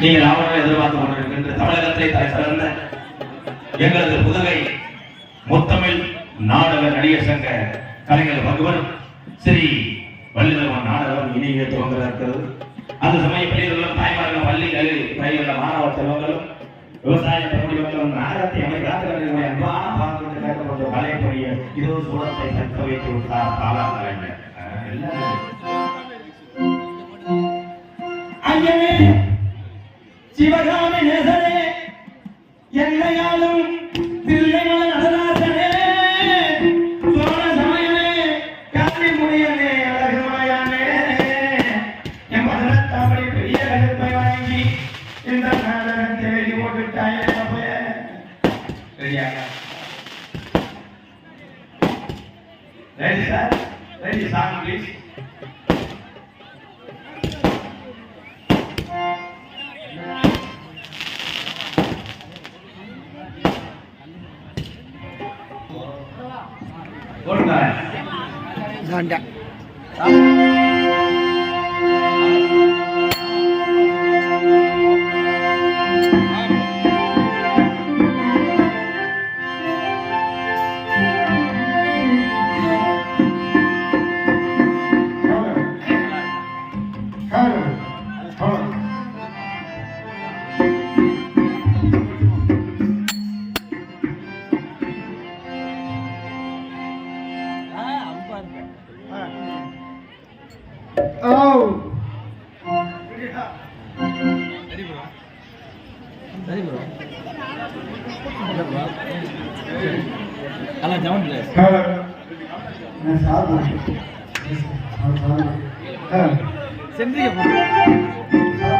நீங்கள் அவர்கள் எதிர்பார்த்து கொண்டிருக்கின்ற தமிழகத்தை தலை சிறந்த எங்களது புதுகை முத்தமிழ் நாடக நடிகர் சங்க கலைஞர் பகவன் ஸ்ரீ வள்ளிதர்மன் நாடகம் இனிய துவங்க இருக்கிறது. அந்த சமய பெரியவர்களும் தாய்மார்களும் பள்ளிகள் பயிலுள்ள மாணவ செல்வங்களும் விவசாய பெருமக்களும் நாடகத்தை அமைக்கிறார்கள். அன்பான பாடல்கள் கேட்கப்பட்ட மலை பொழிய இதோ சூழத்தை தக்க வைத்து விட்டார் பாலா கலைஞர். ஐயனே சிவகாமி நேசனே என்னையாலும் தில்லைமல நடராசனே சோழ சமயனே காந்தி முடியனே அழகுமலையானே என் மதுரத்தாமரை பெரிய கருப்பை வாங்கி இந்த நாடகத்தை எழுதி போட்டுட்டாயே சரியாக ready sir ready song please. Ganda. Oh. Ready bro. Ready bro. Ada bro. Ala jangan dulu. मैं साथ हूँ Sendiri ya bro.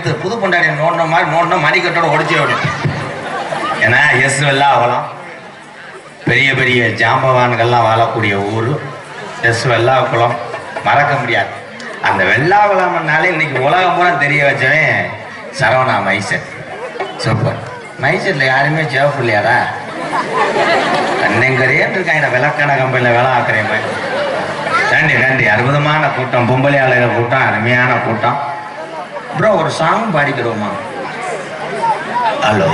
எடுத்து புது பொண்டாடி நோண்டின மாதிரி நோண்டின மணிக்கட்டோட ஒடிச்சு விடும். ஏன்னா எஸ் வெள்ளாவளம் பெரிய பெரிய ஜாம்பவான்கள்லாம் வாழக்கூடிய ஊர். எஸ் வெள்ளாக்குளம் மறக்க முடியாது. அந்த வெள்ளாகுளம்னாலே இன்னைக்கு உலகம் பூரா தெரிய வச்சவன் சரவணா மைசன். சூப்பர். மைசூரில் யாருமே சேவ் இல்லையாடா? அன்னைங்கரேன் இருக்காங்க விளக்கண கம்பெனியில் வேலை ஆக்குறேன். நன்றி நன்றி. அற்புதமான கூட்டம், பொம்பளையாளர் கூட்டம், அருமையான கூட்டம். ப்ரோ ஒரு சாங் பாடிக்கிறோமா? ஹலோ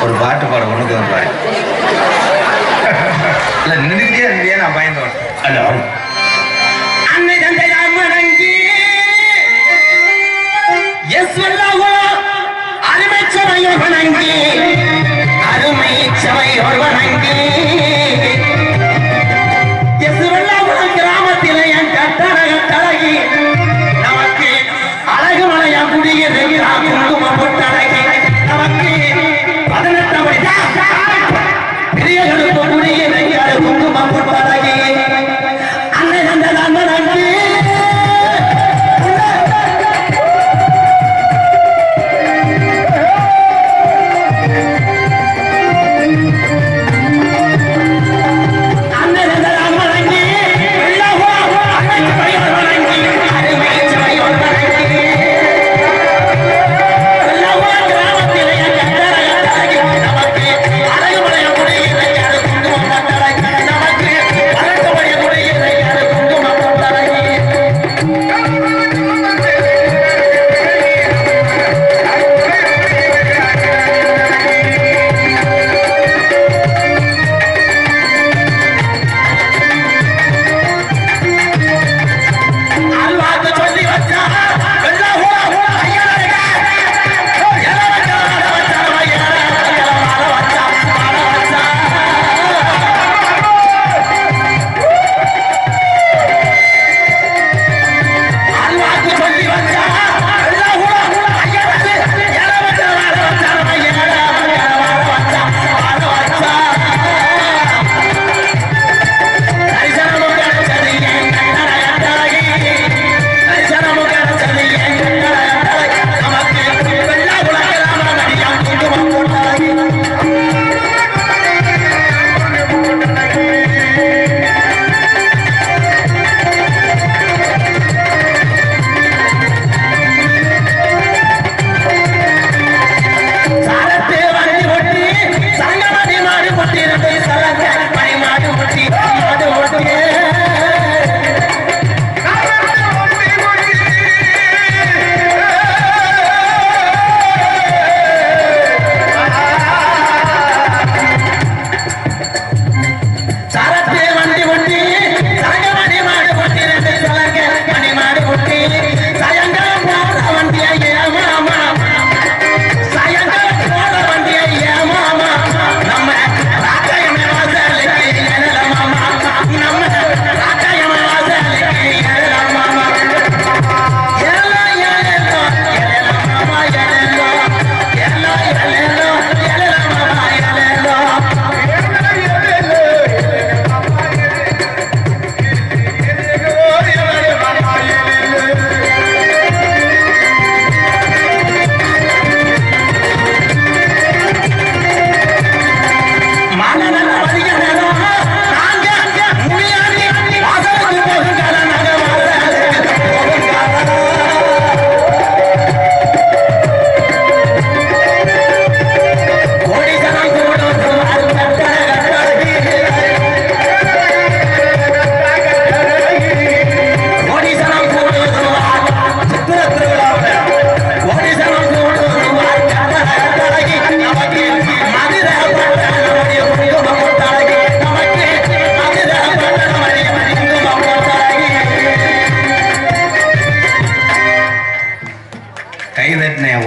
ஒரு பாட்டு பாட ஒண்ணுக்கு வந்து பாரு. இல்ல நின்றுக்கிட்டே இருந்தியே நான் பயந்தோம். ஹலோ அன்னை தந்தை வணங்கி எஸ் அருமை சபையோர் வணங்கி அருமை சபையோர் வணங்கி எஸ் வெள்ளாகுளம் கிராமத்திலே என் கட்டட கட்டழகி நமக்கு அழகு மலையா குடியது குங்கும பொட்டழகி நமக்கு 18 பெரிய கடுப்பு குடியது குங்கும பொட்டழகி அன்னை தந்தை வணங்கி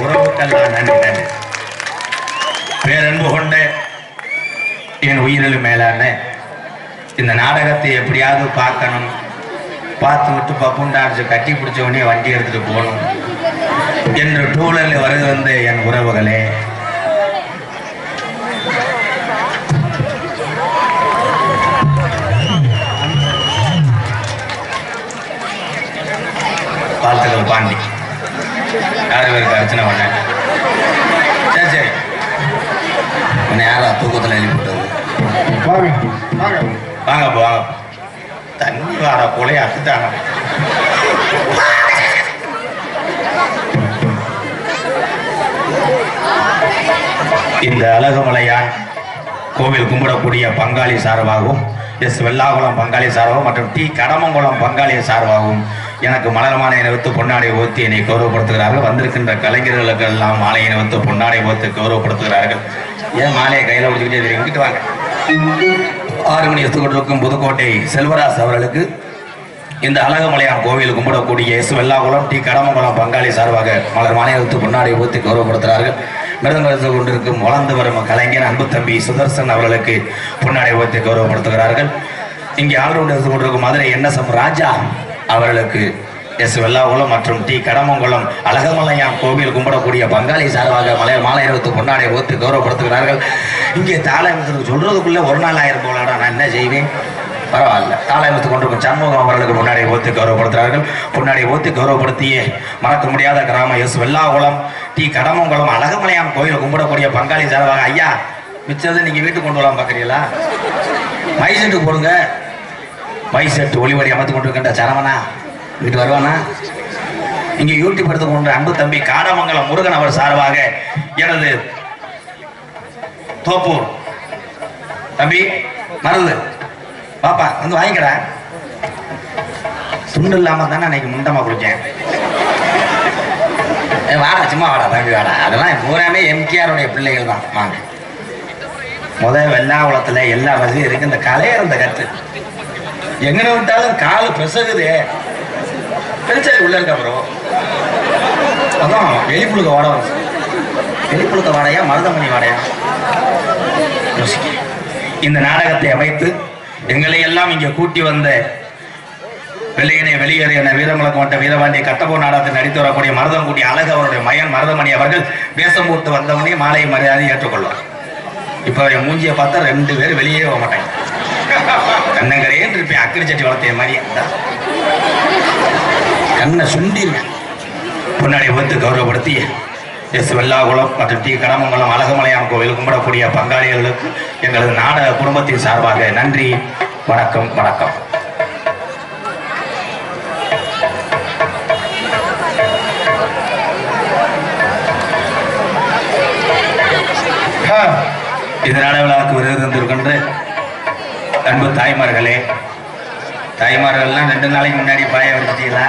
உறவுக்கெல்லாம் நன்றி நன்றி. பேரன்பு கொண்ட என் உயிரிலும் மேலான இந்த நாடகத்தை எப்படியாவது பார்க்கணும், பார்த்து விட்டு பப்புன் டான்ஸ் கட்டி பிடிச்ச உடனே வண்டி எடுத்துட்டு போகணும் என்று டூலரில் வருது வந்த என் உறவுகளே, 6 பேருக்கு அர்ச்சனை பண்ணேன். சரி சரி, உன்னை யாரா தூக்கத்தில் எழுப்பிட்டது? வாங்க வாங்க, தண்ணி வாட போலே அத்துட்டாங்க. இந்த அழகுமலையான் கோவில் கும்பிடக்கூடிய பங்காளி சார்பாகவும், எஸ் வெள்ளாகுளம் பங்காளி சார்பாகவும் மற்றும் டி கடமங்குளம் பங்காளி சார்பாகவும் எனக்கு மலர் மாலை அணிவித்து பொன்னாடை ஓத்தி என்னை கௌரவப்படுத்துகிறார்கள். வந்திருக்கின்ற கலைஞர்களுக்கு எல்லாம் மாலை அணிவித்து பொன்னாடை ஓத்து கௌரவப்படுத்துகிறார்கள். ஏன் மாலையை கையில் பிடிச்சிக்கிட்டே இங்கிட்டு வாங்க. 6 மணி எடுத்துக்கொண்டிருக்கும் புதுக்கோட்டை செல்வராஜ் அவர்களுக்கு இந்த அழகுமலையான் கோவில் கும்பிடக்கூடிய எஸ் வெள்ளாகுளம் டி கடமங்குளம் பங்காளி சார்பாக மலர் மாலை அணிவித்து பொன்னாடை ஊத்தி கௌரவப்படுத்துகிறார்கள். மிருதங்கத்து கொண்டிருக்கும் வளர்ந்து வரும் கலைஞர் அன்பு தம்பி சுதர்சன் அவர்களுக்கு பொன்னாடை ஊத்தி கௌரவப்படுத்துகிறார்கள். இங்கே ஆல்ரவுண்ட் எடுத்துக் கொண்டிருக்கும் மதுரை NSM ராஜா அவர்களுக்கு எஸ் வெள்ளாகுளம் மற்றும் டி கடமங்குளம் அழகுமலையான் கோவில் கும்பிடக்கூடிய பங்காளி சார்பாக மாலை அணிவித்து பொன்னாடை ஊத்தி கௌரவப்படுத்துகிறார்கள். இங்கே தாளம் சொல்றதுக்குள்ள ஒரு நாள் ஆயிரம் போலாடா, நான் என்ன செய்வேன்? பரவாயில்ல. தாளமைத்து கொண்டிருக்கும் சண்முகம் அவர்களுக்கு முன்னாடி ஓத்தி கௌரவப்படுத்துகிறார்கள். முன்னாடி ஓத்தி கௌரவப்படுத்திய மறக்க முடியாத கிராமம் எஸ் வெள்ளாகுளம் டி கடமங்குளம் அழகுமலையான் கோயில் கும்பிடக்கூடிய பங்காளி சார்பாக ஐயா மிச்சது நீங்க வீட்டுக்கு கொண்டு வரலாம் பார்க்குறீங்களா? மைசெட்டு போடுங்க. மைசெட்டு ஒளிவடி அமைத்து கொண்டிருக்கின்ற சரவணா வீட்டு வருவானா? இங்கே யூடியூப் எடுத்து கொண்ட அன்பு தம்பி காடமங்கலம் முருகன் அவர் சார்பாக எனது தோப்பூர் தம்பி மருந்து பாப்பா வந்து வாங்கிக்கடா. துண்டு இல்லாம தானே அன்னைக்கு முண்டமா குடிச்சேன். வாடா, சும்மா வாடா தம்பி வாடா. அதெல்லாம் பூராமே எம்கேஆருடைய பிள்ளைகள் தான். வாங்க. வெள்ளாகுளத்துல எல்லா வசதியும் இருக்கு. இந்த கலையர் இந்த கட்டு எங்கன விட்டாலும் காலு பெசகுது. பெருச்சாரி உள்ள இருக்க அப்புறம் அதான் எலிப்புழுக்க வாடா. எலிப்புழுக்க வாடையா மருதமணி வாடையா? இந்த நாடகத்தை அமைத்து எங்களை எல்லாம் இங்கே கூட்டி வந்த வெள்ளையனை வெளியேறு என வீரமுழக்கம் வந்த வீரபாண்டிய கட்டபோ நாடகத்தை நடித்து வரக்கூடிய மருதங்குடி அழகு அவருடைய மகன் மருதமணி அவர்கள் வேஷம் போட்டு வந்தவனே மாலை மரியாதை ஏற்றுக்கொள்வார். இப்ப அவன் மூஞ்சியை பார்த்தா 2 பேர் வெளியே போக மாட்டாங்க. கண்ணங்கரையேன்னு இருப்பேன். அக்கடி சட்டி வளர்த்திய மாதிரி கண்ணை சுண்டிருவேன். முன்னாடி வந்து கௌரவப்படுத்தி எஸ் வெள்ளாகுளம் மற்றும் டி கடமங்குளம் அழகுமலையான் கோவில் கும்பிடக்கூடிய பங்காளிகளுக்கு எங்களது நாடக குடும்பத்தின் சார்பாக நன்றி, வணக்கம் வணக்கம். இந்த நாடக விழாவுக்கு வருகை தந்திருக்கின்ற அன்பு தாய்மார்களே, தாய்மார்கள்லாம் 2 நாளைக்கு முன்னாடி பாய விரிச்சிட்டீங்களா?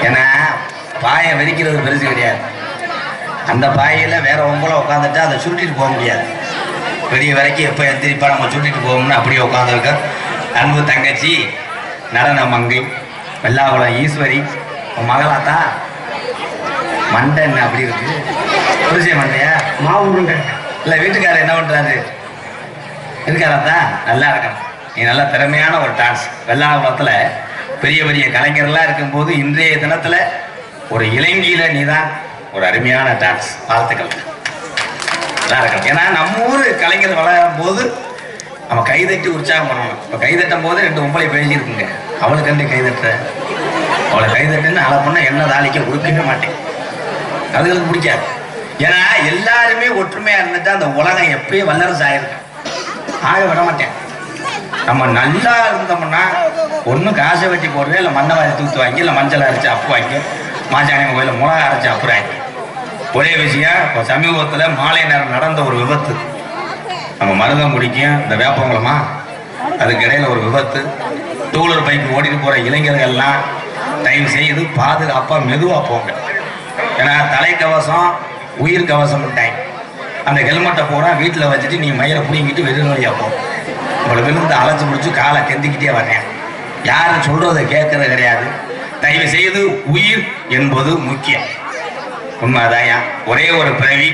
ஏன்னா பாயை விரிக்கிறது பெருசு கிடையாது. அந்த பாயில வேற உங்களை உட்காந்துட்டா அதை சுருட்டிட்டு போக முடியாது. பெரிய வரைக்கும் எப்போ எந்திரிப்பா நம்ம சுருட்டிட்டு போகணும்னு அப்படியே உட்காந்துருக்க அன்பு தங்கச்சி நடன மங்கை வெள்ளாகுளம் ஈஸ்வரி உன் மகளாத்தா. மண்டை என்ன அப்படி இருக்கு? புரிசை மண்டையா? மாவு உருண்டை இல்லை. வீட்டுக்காரர் என்ன பண்றாரு? இருக்காராத்தா? நல்லா இருக்கணும். நீ நல்ல திறமையான ஒரு டான்ஸ். வெள்ளாகுளத்துல பெரிய பெரிய கலைஞர்லாம் இருக்கும்போது இன்றைய தினத்துல ஒரு இலங்கையில நீதான் ஒரு அருமையான டான்ஸ். வாழ்த்துக்கள். நல்லா இருக்கணும். ஏன்னா நம்ம ஊர் கலைஞர் வளரும் போது நம்ம கைதட்டி உற்சாகம் பண்ணணும். இப்போ கைதட்டும் போது 2 பொம்பளை பேசியிருக்குங்க. அவளுக்கு கண்டு கைதட்டுற அவளை கைதட்டுன்னு அதை பண்ண என்ன தாளிக்க உடுக்கவே மாட்டேன். அதுகளுக்கு பிடிக்காது. ஏன்னா எல்லாருமே ஒற்றுமையா இருந்துட்டு அந்த உலகம் எப்பயும் வல்லரசு ஆயிருக்கு. ஆக விட மாட்டேன். நம்ம நல்லா இருந்தோம்னா ஒன்றும் காசை வெட்டி போடுவேன், இல்லை மண்ணை வாரி தூத்து வாங்கி, இல்லை மஞ்சள் அரைச்சி அப்பு வாங்கி, மாச்சாணி கோயிலில் மிளகா அரைச்சி அப்பு வாங்கி. ஒரே விஷயம், இப்போ சமீபத்தில் மாலை நேரம் நடந்த ஒரு விபத்து. நம்ம மருதம் குடிக்கும் இந்த வேப்பங்குளமா அதுக்கு இடையில ஒரு விபத்து. டூலர் பைக் ஓடிட்டு போகிற இளைஞர்கள்லாம் தயவு செய்து பாதுகாப்பாக மெதுவாக போங்க. ஏன்னா தலைக்கவசம் உயிர் கவசம் டைம். அந்த ஹெல்மெட்டை பூரா வீட்டில் வச்சுட்டு நீ மயிரை பிடிங்கிட்டு வெறும் வழியாக போ. உங்களை விழுந்து அழைச்சி முடிச்சு காலை கெந்திக்கிட்டே வர்றேன். யாரும் சொல்றதை கேட்கறது கிடையாது. தயவு செய்து உயிர் என்பது முக்கியம். உண்மைதாயா? ஒரே ஒரு பிறவி.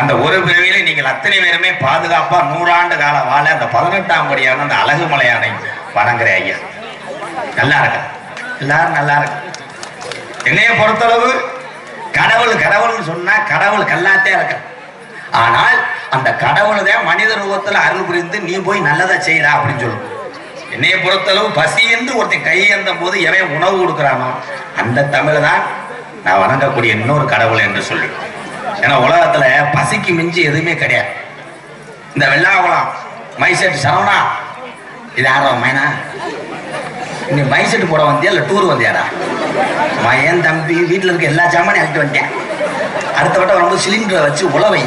அந்த ஒரு பிறவியில நீங்கள் அத்தனை பேருமே பாதுகாப்பா 100 ஆண்டு கால வாழ அந்த 18ஆம் படியான அந்த அழகுமலையானை வணங்குற ஐயா. நல்லா இருக்க எல்லாரும் நல்லா இருக்கு. என்னைய பொறுத்தளவு கடவுள் கடவுள்னு சொன்னா கடவுள் கல்லாத்தே இருக்க. ஆனால் அந்த கடவுள் தான் மனித ரூபத்துல அருள் புரிந்து நீ போய் நல்லதை செய்யறா அப்படின்னு சொல்லுவோம். என்னைய பொறுத்தளவு பசி என்று ஒருத்தன் கையேந்த போது எவன் உணவு கொடுக்குறானோ அந்த தமிழ் தான் நான் வணங்கக்கூடிய இன்னொரு கடவுள் என்று சொல்லு. ஏன்னா உலகத்துல பசிக்கு மிஞ்சி எதுவுமே கிடையாது. இந்த வெள்ளாகுளம் மைசெட் சரவணா, இது யாரும் மைனா, நீ மைசெட்டு போட வந்தியா இல்லை டூர் வந்தியாடா? என் தம்பி வீட்டில் இருக்க எல்லா சாமானையும் அழைச்சிட்டு வந்துட்டேன். அடுத்த வட்டம் வரும்போது சிலிண்டரை வச்சு உழவை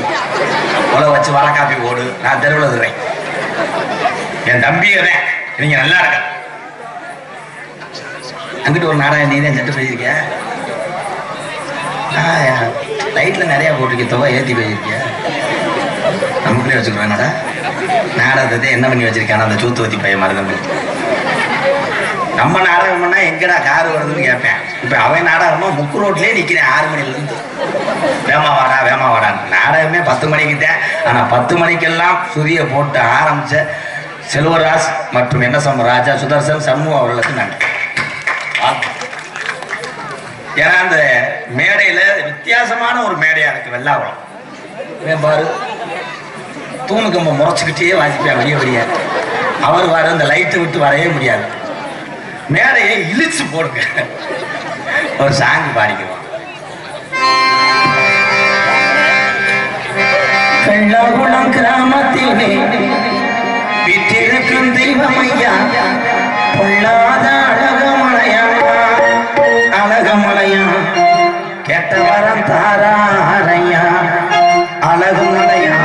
வச்சு வர காப்பி போடு, நான் தெருவில் இருக்கிறேன். என் தம்பி நீங்க நல்லா இருக்க. அங்கிட்டு ஒரு நாடகம் நீ தான் செட்டு போயிருக்கிய, லைட்ல நிறைய போட்டிருக்க, தொகை ஏற்றி போயிருக்கிய, நமக்குள்ளே வச்சுக்கிறோம். என்னடா நாடகத்தை என்ன பண்ணி வச்சிருக்கான அந்த சூத்து வத்தி பையன் மாதிரி. நம்ம நாடகம் பண்ணா எங்கடா கார் வருதுன்னு கேட்பேன். இப்ப அவன் நாடகமா முக்கு ரோட்லயே நிக்கிறேன் 6 மணில இருந்து. வேமா வாடா நாடகமே 10 மணிக்கு தான். ஆனா 10 மணிக்கெல்லாம் சுதியை போட்டு ஆரம்பிச்ச செல்வராஜ் மற்றும் NSM ராஜா, சுதர்சன், சண்முக அவர்களுக்கு நன்றி. ஏன்னா அந்த மேடையில வித்தியாசமான ஒரு மேடையா இருக்கு வெள்ளாகுளம். பாரு தூணுக்கு நம்ம முறைச்சுக்கிட்டே வாசிப்பேன் வழிய வழிய. அவர் வர அந்த லைட்டை விட்டு வரவே முடியாது. மேடையை இழிச்சு போடுங்க, ஒரு சாங் பாடிக்கிறோம். வெள்ளாகுளம் கிராமத்திலே வீட்டிருக்கும் தெய்வம் ஐயா, பொல்லாத அழகமலையா கேட்ட வரம் தாராரையா, அழகுமலையா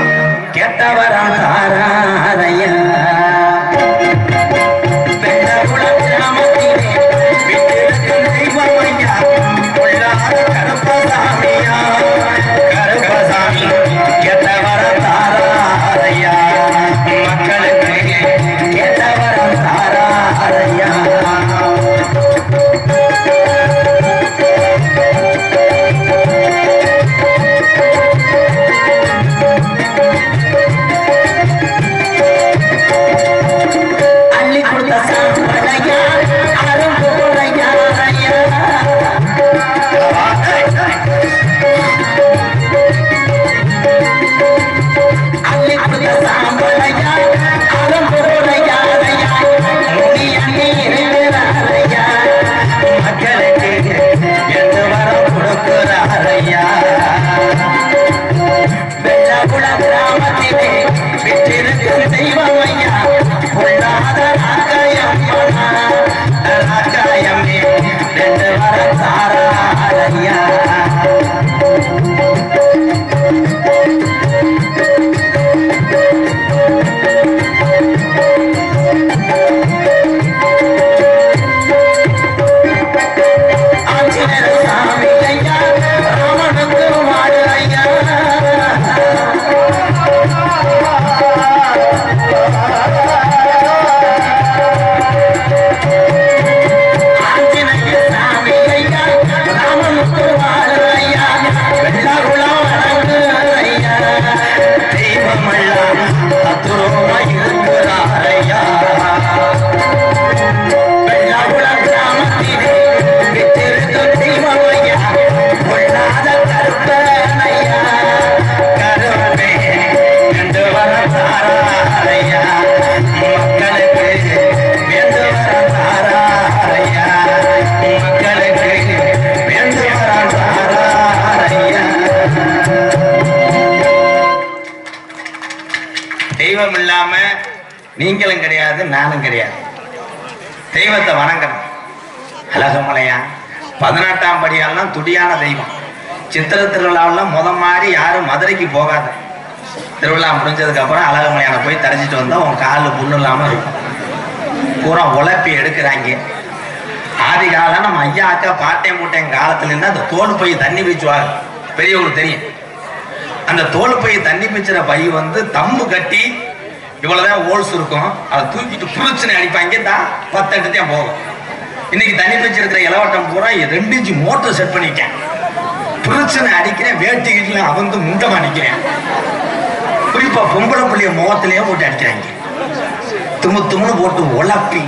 கேட்ட வரம் தாராரையா. தெய்வம் இல்லாம நீங்களும் கிடையாது, நானும் கிடையாது. தெய்வத்தை வணங்கணும். அழகுமலையா 18ஆம் படியெல்லாம் துடியான தெய்வம். சித்திர திருவிழாவெல்லாம் மாதிரி யாரும் மதுரைக்கு போகாது. திருவிழா முடிஞ்சதுக்கு அப்புறம் அழகுமலையான போய் தரிச்சிட்டு வந்தா உன் காலில் புண்ணு இல்லாம இருக்கும். பூரா உழைப்பி எடுக்கிறாங்க. ஆதி காலம் நம்ம ஐயா அக்கா பாட்டை மூட்டையும் காலத்துல இருந்து அந்த தோல் பை தண்ணி பீச்சுவாங்க. பெரியவங்களுக்கு தெரியும். அந்த தோல் பை தண்ணி பீச்சுற பை தம்பு கட்டி இவ்வளவுதான் ஓல்ஸ் இருக்கும். அதை தூக்கிட்டு புளிச்சுன்னு அடிப்பாங்க. தான் 10 அடி தான் போகும். இன்னைக்கு தண்ணி பீச்சு இருக்கிற இளவட்டம் பூரா 2 இன்ச்சு மோட்டர் செட் பண்ணிட்டேன். புளிச்சுன்னு அடிக்கிறேன். வேட்டிக்கு அவந்து முண்டமா நிக்கிறேன். குறிப்பா பொம்பளை புள்ளிய முகத்திலேயே போட்டு அடிக்கிறாங்க. தும்முன்னு போட்டு உழப்பி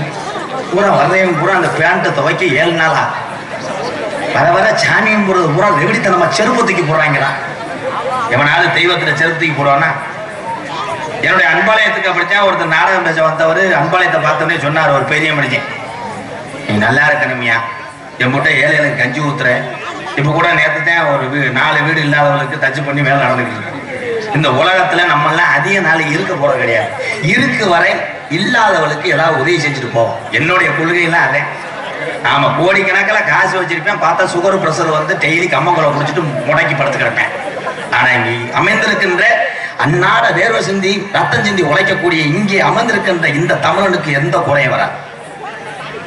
பூரா வர்றவங்க பூரா அந்த பேண்ட்டை துவைக்க 7 நாளா. வர சாமியும் போடுறது பூரா ரெவடித்தனமா செருப்பத்துக்கு போடுறாங்களா. எவனாலும் தெய்வத்துல செருப்பத்துக்கு போடுவானா? என்னுடைய அன்பாலயத்துக்கு அப்படித்தான் ஒருத்தர் நாடகம் பேச வந்தவர் அன்பாலயத்தை பார்த்தோன்னே சொன்னார், ஒரு பெரிய மனுஷன், நீ நல்லா இருக்கணுமியா, என் முட்டை ஏழைகளுக்கு கஞ்சி ஊத்துற, இப்ப கூட நேற்று தான் ஒரு 4 வீடு இல்லாதவங்களுக்கு டச் பண்ணி வேலை நடந்துக்கிட்டு இருக்கு. இந்த உலகத்துல நம்ம எல்லாம் அதிக நாள் இருக்க போறது கிடையாது. இருக்கு வரை இல்லாதவளுக்கு ஏதாவது உதவி செஞ்சுட்டு போவோம். என்னுடைய கொள்கையெல்லாம் அதே. நாம கோடிக்கணக்கில் காசு வச்சிருப்பேன், பார்த்தா சுகர் பிரஷர் வந்து டெய்லி கம்மங்குளை குடிச்சிட்டு முடக்கி படுத்து கிடப்பேன். ஆனா இங்க அமர்ந்திருக்கின்ற அன்னாட வேர்வை சிந்தி ரத்தம் சிந்தி உழைக்கக்கூடிய இங்கே அமர்ந்திருக்கின்ற இந்த தமிழனுக்கு எந்த குறையும் வராது.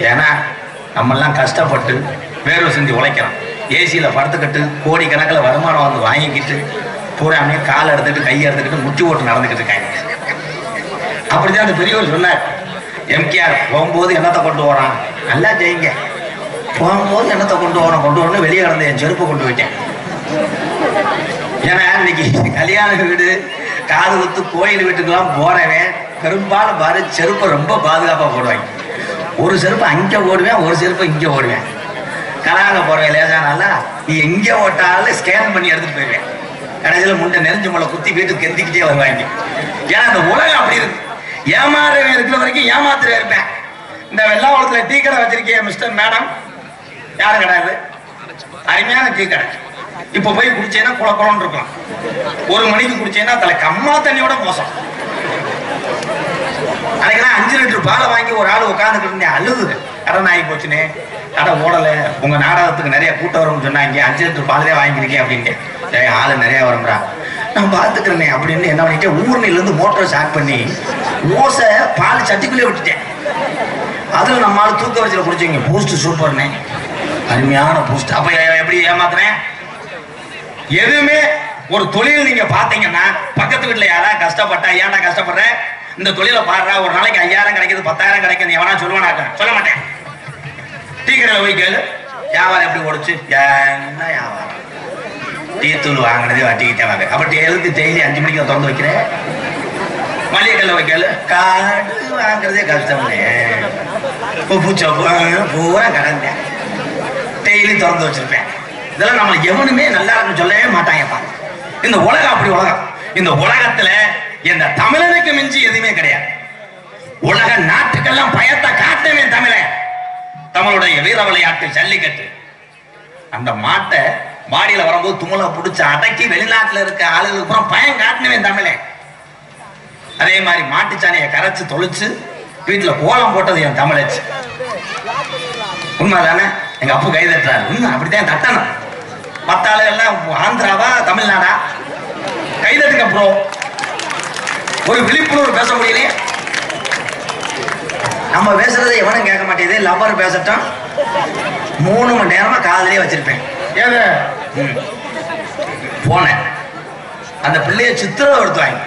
ஏன்னா நம்ம எல்லாம் கஷ்டப்பட்டு வேர்வை சிந்தி உழைக்கிறோம். ஏசியில படுத்துக்கிட்டு கோடிக்கணக்கில் வருமானம் வந்து வாங்கிக்கிட்டு பூராமே காலை எடுத்துக்கிட்டு கையை எடுத்துக்கிட்டு முட்டி ஓட்டு நடந்துக்கிட்டு இருக்காங்க. அப்படிதான் அந்த பெரியவர் சொன்னார். எம்கேஆர் போகும்போது என்னத்தை கொண்டு வரான், நல்லா செய்யுங்க, போகும்போது என்னத்தை கொண்டு வரணும் வெளியே கிடந்த என் செருப்பை கொண்டு போயிட்டேன். ஏன்னா இன்னைக்கு கல்யாண வீடு காது குத்து கோயில் வீட்டுக்கெல்லாம் போறவன் பெரும்பாலும் பாரு செருப்பை ரொம்ப பாதுகாப்பாக போடுவாங்க. ஒரு செருப்பு அங்கே ஓடுவேன், ஒரு செருப்பு இங்கே ஓடுவேன். கலாங்க போறவன் லேசானால நீ எங்கே ஓட்டாலும் ஸ்கேன் பண்ணி எடுத்துட்டு போயிடுவேன். கடைசியில் முண்டை நெறிஞ்சு முளை குத்தி வீட்டுக்கு கெந்திக்கிட்டே வருவாங்க. ஏன்னா இந்த உலகம் அப்படி இருக்கு. ஏமாறவன் இருக்கிற வரைக்கும் ஏமாத்துற இருப்பேன். இந்த வெள்ளாவளத்துல டீ கடை வச்சிருக்கேன் மிஸ்டர் மேடம், யாரும் கிடையாது, அருமையான டீ கடை. இப்ப போய் குடிச்சேன்னா குளக்குளம்னு இருக்கும். 1 மணிக்கு குடிச்சேன்னா தலை கம்மா தண்ணியோட மோசம். அன்னைக்கு 5 லிட்டர் பாலை வாங்கி ஒரு ஆள் உட்காந்துக்கிட்டு இருந்தேன், அழுகுது. கடன் ஆகி போச்சுன்னு கடை ஓடலை, உங்க நாடகத்துக்கு நிறைய கூட்டம் வரும்னு சொன்னாங்க, 5 லிட்டர் பால் தான் வாங்கிக்கிறீங்க அப்படின்ட்டு. ஆளு நிறைய வரும்டா, நான் பாத்துக்கிறேனே அப்படின்னு என்ன பண்ணிட்டேன், ஊர்னில இருந்து மோட்டரை ஸ்டார்ட் பண்ணி ஓசை பால் சட்டிக்குள்ளே விட்டுட்டேன். அதுல நம்மளால தூக்க வச்சுல குடிச்சீங்க. பூஸ்ட் சூப்பர்னே, அருமையான பூஸ்ட். அப்ப எப்படி ஏமாத்துறேன்? எதுவுமே ஒரு தொழில் நீங்க பாத்தீங்கன்னா பக்கத்து வீட்டுல யாராவது கஷ்டப்பட்டா ஏன்டா கஷ்டப்படுற, இந்த தொழிலை பாடுறா, ஒரு நாளைக்கு 5000 கிடைக்குது 10000 கிடைக்குது எவனா சொல்லுவானாக்க? சொல்ல மாட்டேன். டீ கடையில் போய் கேளு, வியாபாரம் எப்படி ஓடுச்சு, என்ன வியாபாரம், டீ தூள் வாங்கினதே வட்டிக்கிட்டே வாங்க. அப்ப டெய்லி 5 மணிக்கு திறந்து வைக்கிறேன். மளிகை கல்ல வைக்கல, காடு வாங்குறதே கஷ்டம்னே, பூரா கடந்தேன், டெய்லி திறந்து வச்சிருப்பேன். இதெல்லாம் நம்ம எவனுமே நல்லா இருக்குன்னு சொல்லவே மாட்டாங்கப்பா. இந்த உலகம் அப்படி உலகம். இந்த உலகத்துல இந்த தமிழனுக்கு மிஞ்சி எதுவுமே கிடையாது. உலக நாட்டுக்கெல்லாம் பயத்தை காட்டவே தமிழன். தமிழுடைய வீர விளையாட்டு ஜல்லிக்கட்டு, அந்த மாட்டை மாடியில வரும்போது தும்மலை பிடிச்ச அடக்கி வெளிநாட்டுல இருக்க ஆளுகளுக்கு அப்புறம் பயம் காட்டணுமே தமிழன். அதே மாதிரி மாட்டுச்சாணியை கரைச்சு தொளிச்சு வீட்டுல கோலம் போட்டது என் தமிழச்சு. உண்மைதானே? எங்க அப்பு கை தட்டுறாரு. உண்மை, அப்படித்தான் தட்டணும். மற்ற ஆளுகள்லாம் ஆந்திராவா தமிழ்நாடா? கைதட்டுங்க ப்ரோ. ஒரு விழிப்புணர்வு பேச முடியலையே. நம்ம பேசுறதை எவனும் கேட்க மாட்டேங்குது. லவ்வர் பேசட்டும் 3 மணி நேரமா காதலே வச்சிருப்பேன். ஏது போனேன், அந்த பிள்ளைய சித்திரம் எடுத்துவாங்க.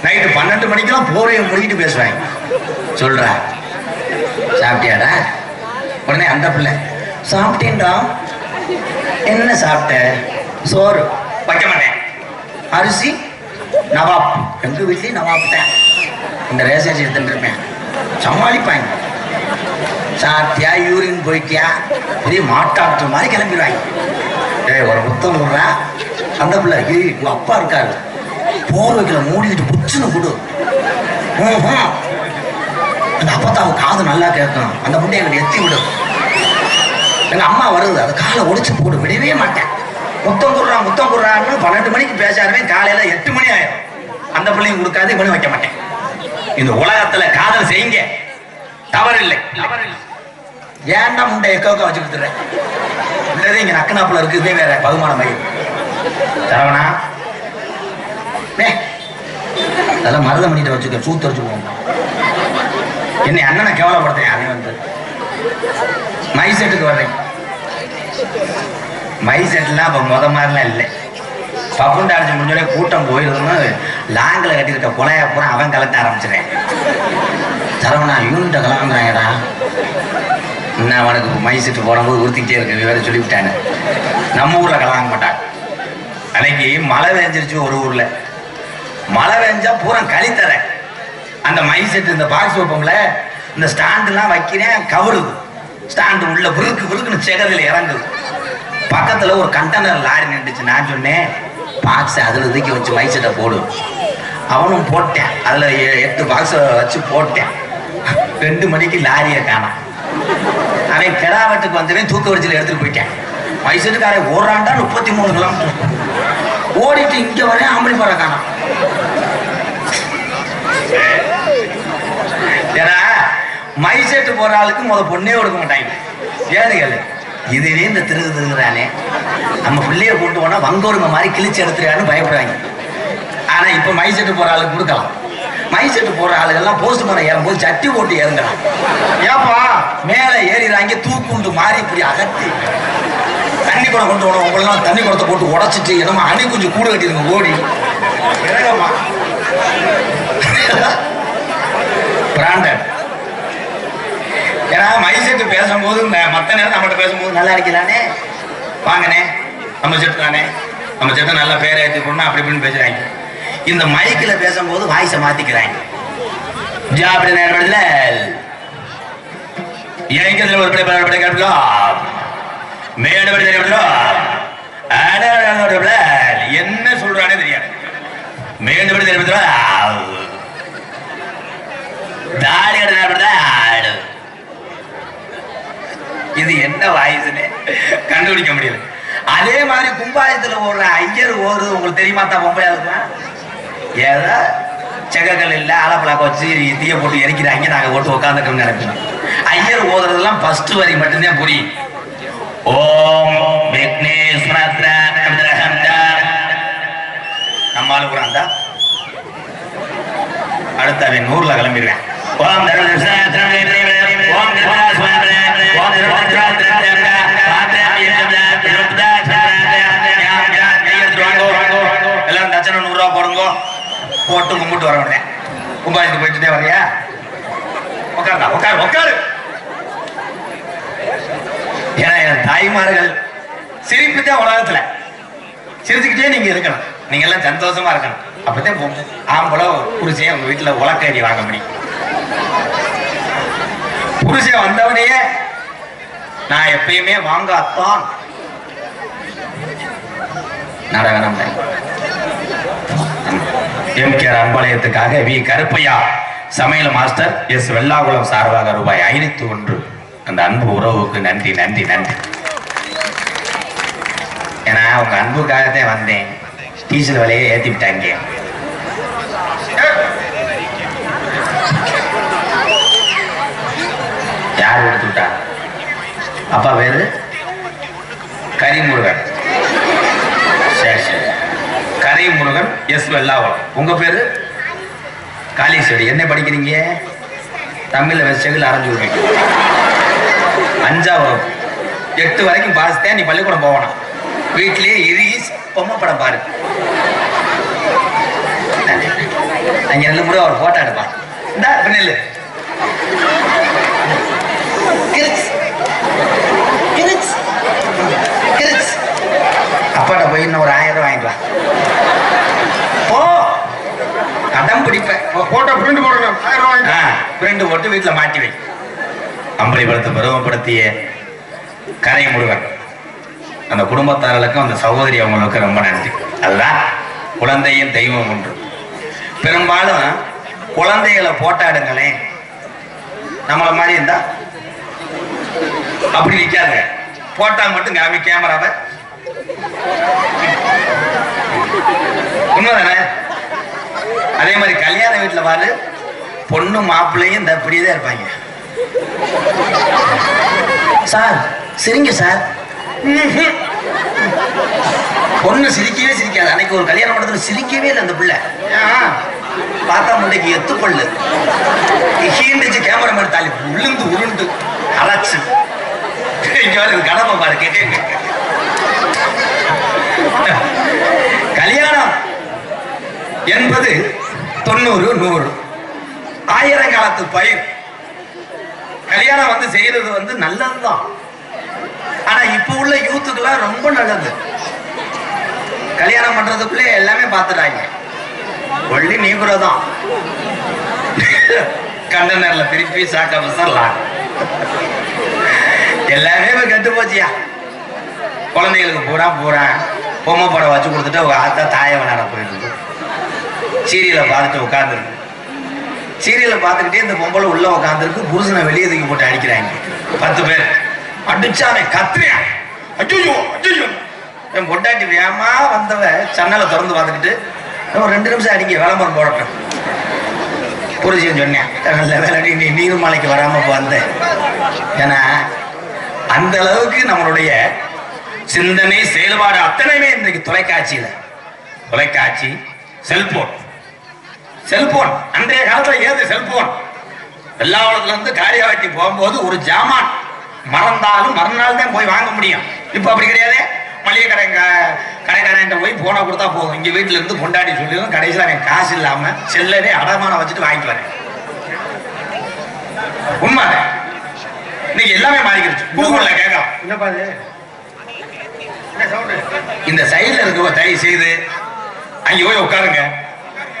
நைட்டு 12 மணிக்கெல்லாம் போரையை முடிக்கிட்டு பேசுவாங்க. சொல்ற சாப்பிட்டியாடா? உடனே அந்த பிள்ளை சாப்பிட்டேன்டா. என்ன சாப்பிட்ட? சோறு. வைக்க மாட்டேன். அரிசி நவாப், எங்க வீட்லயும் நவாப் தான். இந்த ரேஷன் எடுத்துட்டு இருப்பேன். சமாளிப்பாங்க. சாப்பிட்டியா, யூரின் போயிட்டியா, பெரிய மாட்டாட்டு மாதிரி கிளம்பிடுவாங்க. ஒரு புத்தகம் கொடுறா. அந்த பிள்ளை உங்க அப்பா இருக்காரு, போர்வைக்குள்ள மூடிக்கிட்டு புச்சுன்னு கொடு. அந்த அப்பத்தாவுக்கு காது நல்லா கேட்கும். அந்த முட்டையை எங்கிட்ட எத்தி விடு. எங்க அம்மா வருது, அது காலை ஒடிச்சு போடு. விடவே மாட்டேன். முத்தம் குடுறான்னு 12 மணிக்கு பேசாருமே, காலையில 8 மணி ஆயிடும். அந்த பிள்ளையும் கொடுக்காது, இவனும் வைக்க மாட்டேன். இந்த உலகத்துல காதல் செய்யுங்க, தவறில்லை. ஏன்டா முண்டை எக்கோக்கா வச்சு கொடுத்துறேன். இல்லதே இங்க நக்கனாப்புல இருக்கு, இதே வேற பகுமான மயில் தரவனா. அதெல்லாம் மருதம் பண்ணிட்டு வச்சுக்க, சூத்து வச்சு போவோம். என்னை அண்ணனை கேவலப்படுத்தேன். அதே வந்து மை செட்டுக்கு வர்றேன். மை செட்லாம் இப்போ மாதிரிலாம் இல்லை. பப்புண்டா அடிச்சு முடிஞ்சோடனே கூட்டம் போயிருந்தோம்னு லாங்கில் கட்டியிருக்க கொலையை பூரா அவன் கலட்ட ஆரம்பிச்சிடறேன். சரவணா யூனிட்டை கலந்துறாங்கடா. இன்னும் அவனுக்கு மை செட்டு போடும்போது உறுத்திக்கிட்டே இருக்கு, வேற சொல்லிவிட்டானு. நம்ம ஊரில் கலவாங்க மாட்டான். அன்னைக்கு மழை பெஞ்சிருச்சு ஒரு ஊரில். மழை பெஞ்சா பூரா கழித்தர. அந்த மை செட்டு இந்த பாக்ஸ் வைப்போம்ல, இந்த ஸ்டாண்டுலாம் வைக்கிறேன், கவருது. ஸ்டாண்டு உள்ள விருக்குன்னு செகதில் இறங்குது. பக்கத்தில் ஒரு கண்டெய்னர் லாரி நின்றுச்சு. நான் சொன்னேன், பாக்ஸ் அதில் தூக்கி வச்சு மை செட்டை போடு. அவனும் போட்டேன். அதில் 8 பாக்ஸை வச்சு போட்டேன். 2 மணிக்கு லாரியை காணோம். அவன் கிடாவட்டுக்கு வந்தவன் தூக்க வரிசையில் எடுத்துட்டு போயிட்டேன். மைசெட்டுக்காரை ஓடுறாண்டா 33 கிலோமீட்டர் ஓடிட்டு இங்க வரேன் ஆம்பளை பாறை காணோம். ஏன்னா மைசெட்டு போற ஆளுக்கு பொண்ணே கொடுக்க மாட்டாங்க. ஏன்னு கேளு, இதுவே இந்த திருகுறானே நம்ம பிள்ளைய கொண்டு போனா வங்கோருங்க மாதிரி கிழிச்சு எடுத்துறான்னு பயப்படுறாங்க. ஆனா இப்ப மைசெட்டு போற ஆளுக்கு கொடுக்கலாம். மைசெட்டு போற ஆளுகள்லாம் போஸ்ட் மேல ஏறும்போது சட்டி போட்டு ஏறுங்கலாம். ஏப்பா மேல ஏறிறாங்க தூக்குண்டு மாறி இப்படி அகத்தி தண்ணி குடம் கொண்டு போனோம். உங்களெல்லாம் தண்ணி குடத்தை போட்டு உடச்சிட்டு என்னமா அணி கொஞ்சம் கூட கட்டிருங்க ஓடி இறங்கம்மா பிராண்டட். ஏன்னா மைசெட்டு பேசும்போது மற்ற நேரம் நம்மகிட்ட பேசும்போது நல்லா இருக்கலானே வாங்கண்ணே நம்ம செட்டு தானே நம்ம செட்டை நல்லா பேரை ஏற்றி போடணும் அப்படி இப்படின்னு பேசுறாங்க. இந்த மைக்கில் பேசும்போது வாய்ஸை மாத்திக்கிறாங்க. அப்படி நேரப்படல இயக்கத்தில் ஒரு பிள்ளை கேட்போ மேடபடி என்ன சொல்றானே தெரியாது. மேடபடி தெரிவித்தா தாடி இது என்ன வாய்ஸ்ன்னு கண்டுபிடிக்க முடியல. அதே மாதிரி கும்பாயத்துல ஓடுற ஐயர் ஓடுறது உங்களுக்கு தெரியுமா தான் பொம்பளையா இருக்கலாம். ஏதோ செகக்கல் இல்லை ஆலப்பழக்க வச்சு தீய போட்டு எரிக்கிறாங்க நாங்க போட்டு உட்காந்துட்டோம்னு நினைப்போம். ஐயர் ஓதுறதெல்லாம் ஃபர்ஸ்ட் வரி மட்டும்தான் புரியும். ஓம் விக்னேஸ்வர நம்மால கூட அந்த அடுத்த அவன் 100ல கிளம்பிடுவேன். ஓம் எல்லாரும் தட்சணை 100 ரூபா போடுங்க போட்டு கும்பிட்டு வர உடனே கும்பாயத்துக்கு போயிட்டுட்டே வரையா உட்காருடா உட்காரு. ஏன்னா என் தாய்மார்கள் சிரிப்பு தான் உலகத்துல சிரிச்சுக்கிட்டே நீங்க இருக்கணும். நீங்க எல்லாம் சந்தோஷமா இருக்கணும். அப்பதான் ஆம்பளை புருஷன் உங்க வீட்டுல உலக்கடி வாங்க முடியும். புருஷன் வந்தவனையே நான் எப்பயுமே வாங்காத்தான் நடனம். எம்கேஆர் அன்பாலயத்துக்காக வி கருப்பையா சமையல் மாஸ்டர் எஸ் வெள்ளாகுளம் சார்பாக ரூபாய் 501. அந்த அன்பு உறவுக்கு நன்றி நன்றி நன்றி. ஏன்னா உங்க அன்புக்காகத்தான் வந்தேன். டீசல் விலையை ஏத்தி விட்டாங்க. யார் எடுத்து விட்டா? அப்பா பேரு கரிமுருகன். சரி சரி கரிமுருகன் எஸ் வெள்ளாகுளம். உங்க பேரு காளீஸ்வரி. என்ன படிக்கிறீங்க? தமிழ்ல வெச்சகில் அரைஞ்சு விடுறீங்க. 5ஆம் வகுப்பு 8 வரைக்கும் பாஸ்தான். நீ பள்ளிக்கூடம் போகணும். வீட்டிலேயே இறுகி பொம்மை படம் பாரு. அங்க நல்ல முறை ஒரு போட்டோ எடுப்பான். இந்த நெல்லு அப்பாட்ட போய் இன்னும் ஒரு 1000 ரூபாய் வாங்கிக்கலாம். போ அடம் பிடிப்பேன். போட்டோ பிரிண்ட் போடணும். 1000 ரூபாய் பிரிண்ட் போட்டு வீட்டில் மாட்டி வை. அம்பளிபடுத்த பருவப்படுத்திய கரை முருகன் அந்த குடும்பத்தார்களுக்கும் அந்த சகோதரி அவங்களுக்கு ரொம்ப நன்றி. அதுதான் குழந்தையும் தெய்வம் ஒன்று. பெரும்பாலும் குழந்தைகளை போட்டாடுங்களேன். நம்மள மாதிரி இருந்தா அப்படி நிக்காது. போட்டா மட்டும் காமி கேமராவை. உண்மைதானே? அதே மாதிரி கல்யாண வீட்டுல பாரு பொண்ணு மாப்பிள்ளையும் இந்த அப்படியேதான் இருப்பாங்க. சார் சிரிங்க சார். பொண்ணு சிரிக்கவே சிரிக்காது. அன்னைக்கு ஒரு கல்யாண மண்டபத்துல சிரிக்கவே இல்லை அந்த பிள்ளை. பார்த்தா முண்டைக்கு எத்து பல்லு ஹீண்டுச்சு. கேமரா மாதிரி தாலி உளுந்து உருண்டு அரைச்சு இங்க கடமை பாரு கேட்டு. கல்யாணம் என்பது 90 100 ஆயிரங்காலத்து பயிர். கல்யாணம் செய்யறது நல்லதுதான். ஆனா இப்ப உள்ள யூத்துக்கெல்லாம் ரொம்ப நல்லது. கல்யாணம் பண்றதுக்குள்ளே எல்லாமே பார்த்துட்டாங்க. ஒல்லி நீக்குறதான் கண்டனர்ல திருப்பி சாக்க வசரலாம். எல்லாமே கெட்டு போச்சியா. குழந்தைகளுக்கு பூரா பொம்மை படம் வச்சு கொடுத்துட்டு அவங்க ஆத்தா தாயை விளையாட போயிருக்கு. சீரியலை பார்த்துட்டு உட்காந்துருக்கு. சீரியலை பார்த்துக்கிட்டே இந்த பொம்பளை உள்ள உட்காந்துருக்கு. புருஷனை வெளியே தூக்கி போட்டு அடிக்கிறாங்க. 10 பேர் அடிச்சானே கத்துறியா அச்சோ அச்சோ. என் பொண்டாட்டி வேமா வந்தவ சன்னலை திறந்து பார்த்துக்கிட்டு ஒரு 2 நிமிஷம் அடிங்க விளம்பரம் போடட்டும் புரிஞ்சுன்னு சொன்னேன். நல்ல வேலை நீ நீர்மலைக்கு வராம வந்த. ஏன்னா அந்த அளவுக்கு நம்மளுடைய சிந்தனை செயல்பாடு அத்தனையுமே இன்றைக்கு தொலைக்காட்சி செல்போன் அன்றைய காலத்துல ஏது செல்போன் வெள்ளாவளத்துல இருந்து காரியாவட்டி போகும்போது ஒரு ஜாமான் மறந்தாலும் மறுநாள் தான் போய் வாங்க முடியும். இப்ப அப்படி கிடையாது. மளிகை கடைக்காரன் போய் போனா கொடுத்தா போதும். இங்க வீட்டுல இருந்து பொண்டாட்டி சொல்லிடும் கடைசியில் அவன் காசு இல்லாம செல்லவே அடமானம் வச்சுட்டு வாங்கிட்டு வரேன். உண்மை இன்னைக்கு எல்லாமே மாறிக்கிடுச்சு. கூகுள்ல கேட்கலாம் என்னப்பா இது இந்த சைடுல இருக்க தயவு செய்து அங்க போய் உட்காருங்க.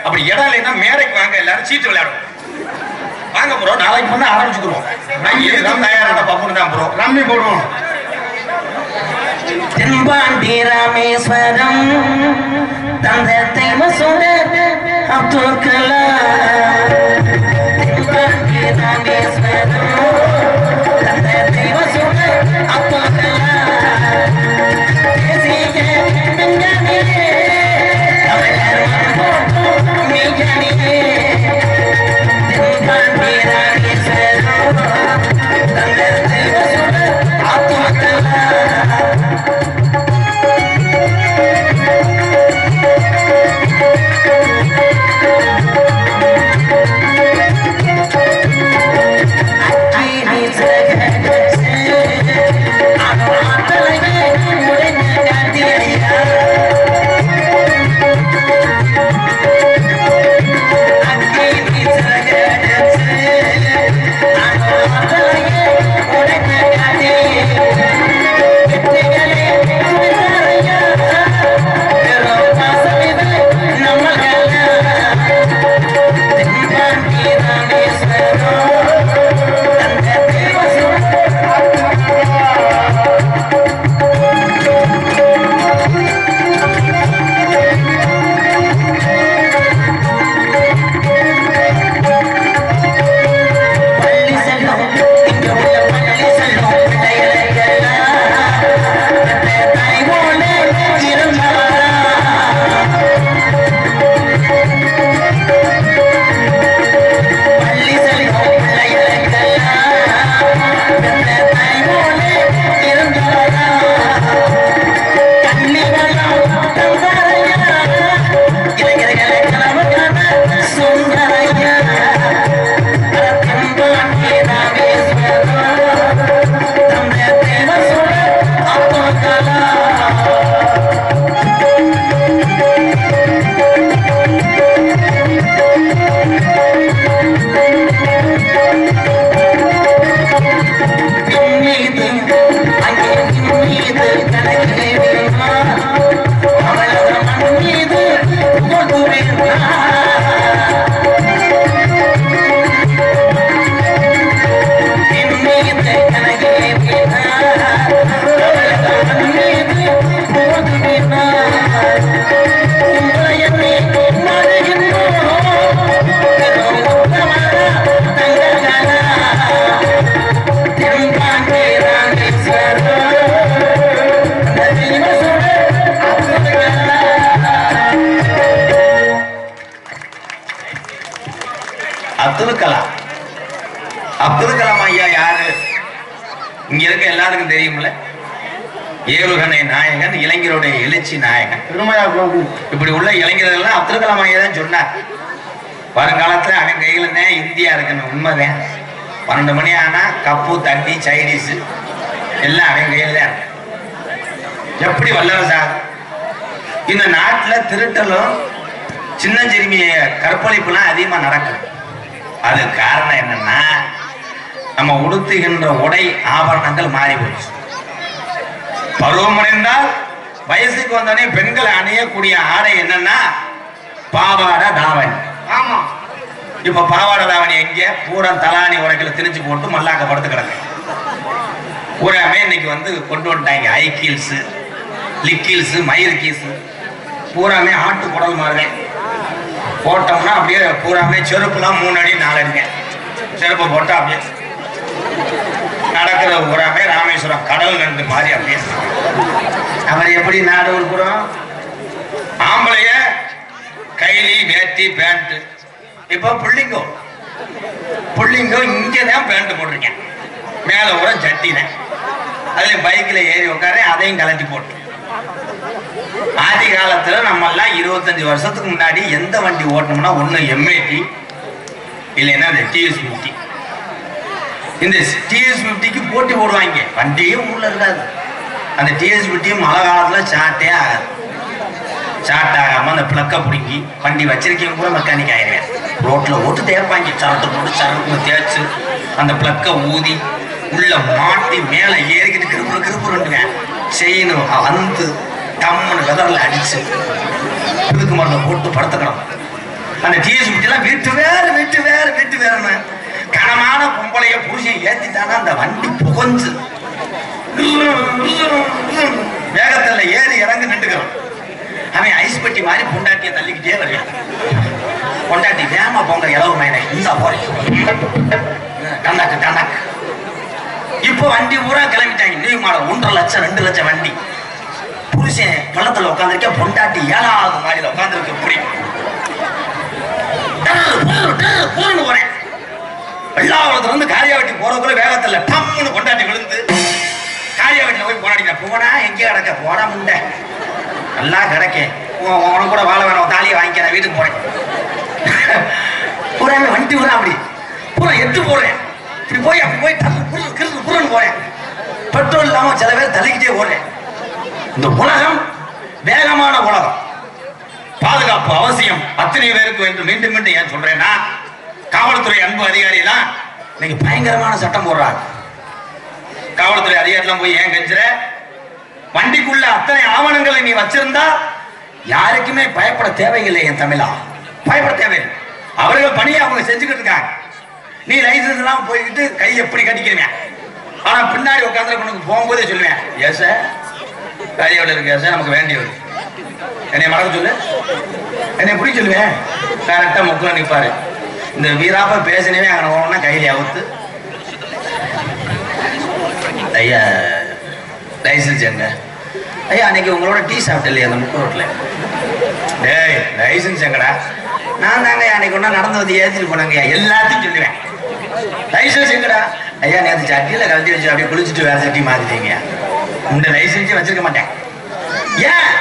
அப்படி இடம் இல்லைன்னா மேடைக்கு வாங்க, எல்லாரும் சீட்டு விளையாடும் வாங்க ப்ரோ. நாளைக்கு பண்ண ஆரம்பிச்சுக்கிறோம். நாங்க எதுக்கும் தயாரான பப்புன்னு தான் ப்ரோ. ரம்மி போடுவோம். தென்பாண்டி ராமேஸ்வரம் தந்தத்தை மசோட அப்துல் கலாம். தென்பாண்டி ராமேஸ்வரம் தந்தத்தை மசோட அப்துல் கலாம். தேசிய விஞ்ஞானியே தமிழர் போற்றும் மெய்ஞானியே. தென்பாண்டி ராமேஸ்வரம் தந்தத்தை மசோட அப்துல் கலாம். அப்துல் கலாம் ஐயா யாரு இங்க இருக்க எல்லாருக்கும் தெரியும்ல. ஏவுகணை நாயகன், இளைஞருடைய எழுச்சி நாயகன். இப்படி உள்ள இளைஞர்கள் அப்துல் கலாம் ஐயா தான் சொன்னார். வருங்காலத்துல அவன் கையில இந்தியா இருக்கணும். உண்மைதான். 12 மணி ஆனா கப்பு தண்ணி சைனீஸ் எல்லாம் அவன் கையில தான் இருக்கு. எப்படி வல்லரசாக இந்த நாட்டுல திருட்டலும் சின்னஞ்சிறுமிய கற்பழிப்புலாம் அதிகமா நடக்கும். அது காரணம் என்னன்னா நம்ம உடுத்துகின்ற உடை ஆபரணங்கள் மாறி போச்சு. பருவமடைந்தால் வயசுக்கு வந்தோடனே பெண்கள் அணியக்கூடிய ஆடை என்னன்னா பாவாடை தாவணி. ஆமா, இப்ப பாவாடை தாவணி எங்க பூரா தலாணி உரைக்கல திணிச்சு போட்டு மல்லாக்க படுத்து கிடக்கு. பூராமே இன்னைக்கு கொண்டு வந்துட்டாங்க. ஹை ஹீல்ஸ், லிக் ஹீல்ஸ், மயிர் கீல்ஸ் பூராமே ஆட்டு குடல் மாதிரி போட்டோம்னா அப்படியே பூராமே செருப்புலாம் 3 அடி 4 அடிங்க. செருப்பை போட்டா அப்படியே நடக்கிற ஊராமே ராமேஸ்வரம் கடல் நண்டு மாதிரி அப்படியே அவர் எப்படி நாடு உருப்புறோம் ஆம்பளைய கைலி வேட்டி பேண்ட் இப்போ புள்ளிங்கோ இங்கதான் பேண்ட் போட்டிருக்கேன் மேல ஊர ஜட்டினேன் அதுல பைக்ல ஏறி உட்கார அதையும் கலட்டி போட்டு ஆதி காலத்துல நம்ம எல்லாம் 25 வருஷத்துக்கு முன்னாடி எந்த வண்டி ஓட்டணும்னா ஒண்ணு எம்ஏடி இல்லைன்னா இந்த TS50 இந்த TS50க்கு போட்டி போடுவாங்க வண்டியே ஊர்ல இருக்காது அந்த TS50 மழை காலத்துல சாட்டே ஆகாது சாட் ஆகாம அந்த பிளக்க பிடிங்கி வண்டி வச்சிருக்கீங்க கூட மெக்கானிக் ஆயிடுவேன் ரோட்ல ஓட்டு தேய்ப்பாங்க சரட்டு போட்டு சரட்டு தேய்ச்சு அந்த பிளக்க ஊதி உள்ள மாட்டி மேல ஏறிக்கிட்டு கிருப்புருண்டுவேன் செயின் வந்து டம்முன்னு வெதர்ல அடிச்சு புதுக்கு மருந்த போட்டு படுத்துக்கணும் அந்த TS50 எல்லாம் வீட்டு வேறுன்னு கனமான பொம்பளைய புருஷன் ஏத்திட்டானா அந்த வண்டி புகஞ்சு வேகத்துல ஏறி இறங்கி நின்றுக்கிறோம் அவன் ஐஸ் பெட்டி மாதிரி பொண்டாட்டியை தள்ளிக்கிட்டே வருவான் பொண்டாட்டி வேமா போங்க இளவு மேலே இந்த போறேன் கண்ணாக்கு இப்போ வண்டி பூரா கிளம்பிட்டாங்க நியூ மாடல் 1.5 லட்சம் 2 லட்சம் வண்டி புருஷன் பள்ளத்துல உட்காந்துருக்க பொண்டாட்டி 7வது மாடியில உட்காந்துருக்கு இப்படி போறேன் வெள்ளாவளத்துல இருந்து காரியாவட்டி போறதுக்குள்ள வேகத்துல டம்முன்னு கொண்டாட்டி விழுந்து காரியாவட்டில போய் போராடிக்கிறேன் போனா எங்கேயே கிடக்க போனா முண்டை நல்லா கிடக்க உனக்கு கூட வாழ வேணாம் தாலியை வாங்கிக்கிறேன் வீட்டுக்கு போறேன் பூராமே வண்டி பூரா அப்படி பூரா எட்டு போடுறேன் இப்படி போய் அப்படி போய் புருன்னு போறேன் பெட்ரோல் இல்லாம சில பேர் தள்ளிக்கிட்டே ஓடுறேன் இந்த உலகம் வேகமான உலகம் பாதுகாப்பு அவசியம் அத்தனை பேருக்கு என்று மீண்டும் மீண்டும் ஏன் சொல்றேன்னா காவல்துறை அன்பு அதிகாரிலாம் இன்னைக்கு பயங்கரமான சட்டம் போடுறாங்க காவல்துறை அதிகாரிலாம் போய் ஏன் கெஞ்சுற வண்டிக்குள்ள அத்தனை ஆவணங்களை நீ வச்சிருந்தா யாருக்குமே பயப்பட தேவையில்லை என் தமிழா பயப்பட தேவையில்லை அவர்கள் பணியை அவங்க செஞ்சுக்கிட்டு இருக்காங்க நீ லைசன்ஸ் எல்லாம் போய்கிட்டு கை எப்படி கட்டிக்கிறேன் ஆனா பின்னாடி உட்காந்து உனக்கு போகும்போதே சொல்லுவேன் ஏச காரியாவில் இருக்கு ஏச நமக்கு வேண்டியது என்னை மறக்க சொல்லு என்னை எப்படி சொல்லுவேன் கரெக்டா முக்கில் நிற்பாரு இந்த வீராப்பா பேசினவே அங்கே போனோம்னா கையில அவுத்து ஐயா லைசன்ஸ் எங்க ஐயா அன்னைக்கு உங்களோட டீ சாப்பிட்டு இல்லையா அந்த முக்கு ரோட்ல டேய் லைசன்ஸ் எங்கடா நான் தாங்க அன்னைக்கு ஒன்றா நடந்து வந்து ஏற்றிட்டு போனாங்க எல்லாத்தையும் சொல்லுவேன் லைசன்ஸ் எங்கடா ஐயா நேற்று சட்டியில் கலட்டி வச்சு அப்படியே குளிச்சுட்டு வேற சட்டி மாத்திட்டீங்க இந்த லைசன்ஸே வச்சிருக்க மாட்டேன் ஏன்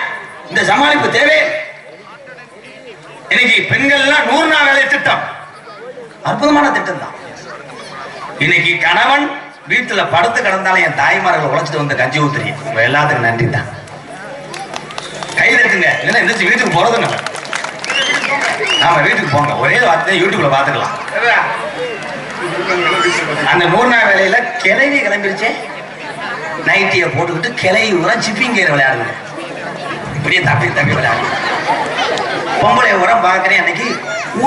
இந்த சமாளிப்பு தேவை இன்னைக்கு பெண்கள்லாம் 100 நாள் வேலை திட்டம் அற்புதமான திட்டம் தான் இன்னைக்கு கணவன் வீட்டுல படுத்து கிடந்தாலும் என் தாய்மார்கள் உழைச்சிட்டு வந்த கஞ்சி ஊத்துறீ எல்லாத்துக்கும் நன்றி தான் கை தட்டுங்க இல்லைன்னா எந்திரிச்சு வீட்டுக்கு போறதும் இல்லை நாம வீட்டுக்கு போங்க ஒரே வார்த்தை யூடியூப்ல பாத்துக்கலாம் அந்த 100 நாள் வேலையில கிளவி கிளம்பிருச்சே நைட்டியை போட்டுக்கிட்டு கிளவி உரம் சிப்பிங் கேர் விளையாடுங்க இப்படியே தப்பி விளையாடுங்க பொம்பளை உரம் பாக்குறேன் அன்னைக்கு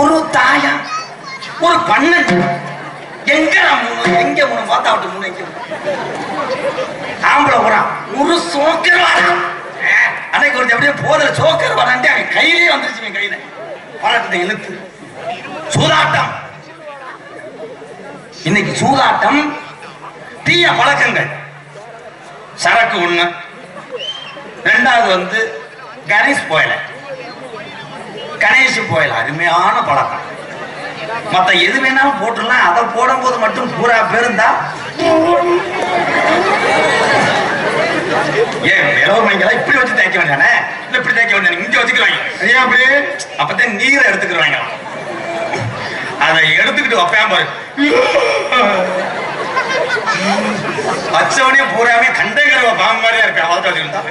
ஒரு தாயா ஒரு பண்ணன் எங்க மூணு பார்த்தா விட்டு 3 எங்க ஆம்பளை உரம் ஒரு சோக்கர் வரா அன்னைக்கு ஒரு அப்படியே போதல சோக்கர் வரான்ட்டு அவன் கையிலே வந்துருச்சு கையில பாராட்டத்தை இழுத்து சூதாட்டம் இன்னைக்கு சூதாட்டம் தீய பழக்கங்கள் சரக்கு ஒண்ணு ரெண்டாவது வந்து கணேஷ் போயல அருமையான பழக்கம் மத்த எது வேணாலும் போட்டுலாம் அதை போடும் போது மட்டும் பூரா பேருந்தா ஏன் வேலவர்மைங்களா இப்படி வச்சு தேய்க்க வேண்டானே இல்ல இப்படி தேய்க்க வேண்டாம் இங்க வச்சுக்கிறாங்க ஐயா அப்படி அப்பதான் நீரை எடுத்துக்கிறாங்க அதை எடுத்துக்கிட்டு வைப்பாம பாரு வச்சவனே பூராமே கண்டைகரவ பாம்பு மாதிரியா இருப்பேன் வாழ்க்கை வச்சுக்கிட்டா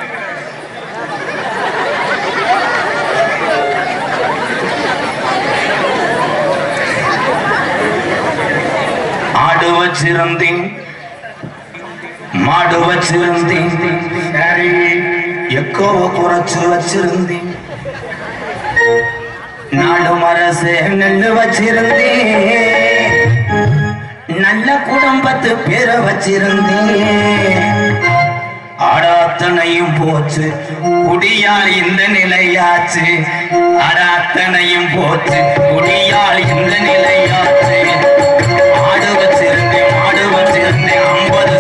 ஆடு வச்சிருந்தேன் மாடு வச்சிருந்தேன் எக்கோவ குறைச்சு வச்சிருந்தேன் நாடு மரசு நெல்லு வச்சிருந்தேன் நல்ல குடும்பத்து பேரை வச்சிருந்தேன் ஆடாத்தனையும் போச்சு குடியால் இந்த நிலையாச்சு ஆடாத்தனையும் போச்சு குடியால் இந்த நிலையாச்சு ஆடு வச்சிருந்தேன் மாடு வச்சிருந்தேன் 50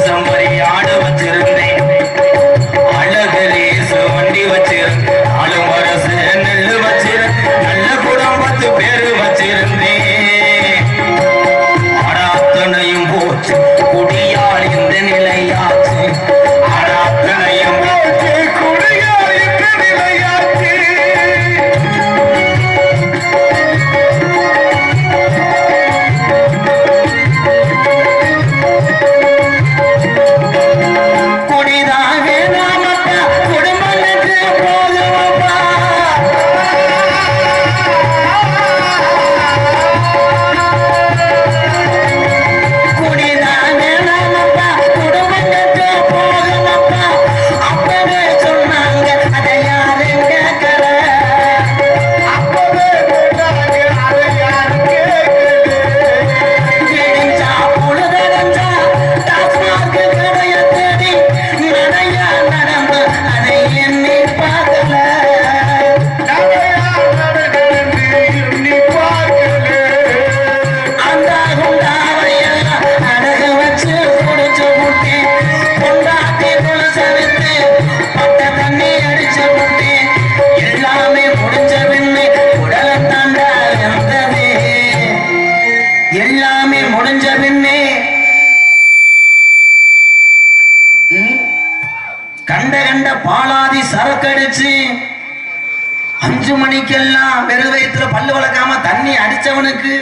5 மணிக்கெல்லாம் வெறு வயிற்றுல பல்லு வளர்க்காம தண்ணி அடிச்சவனுக்கு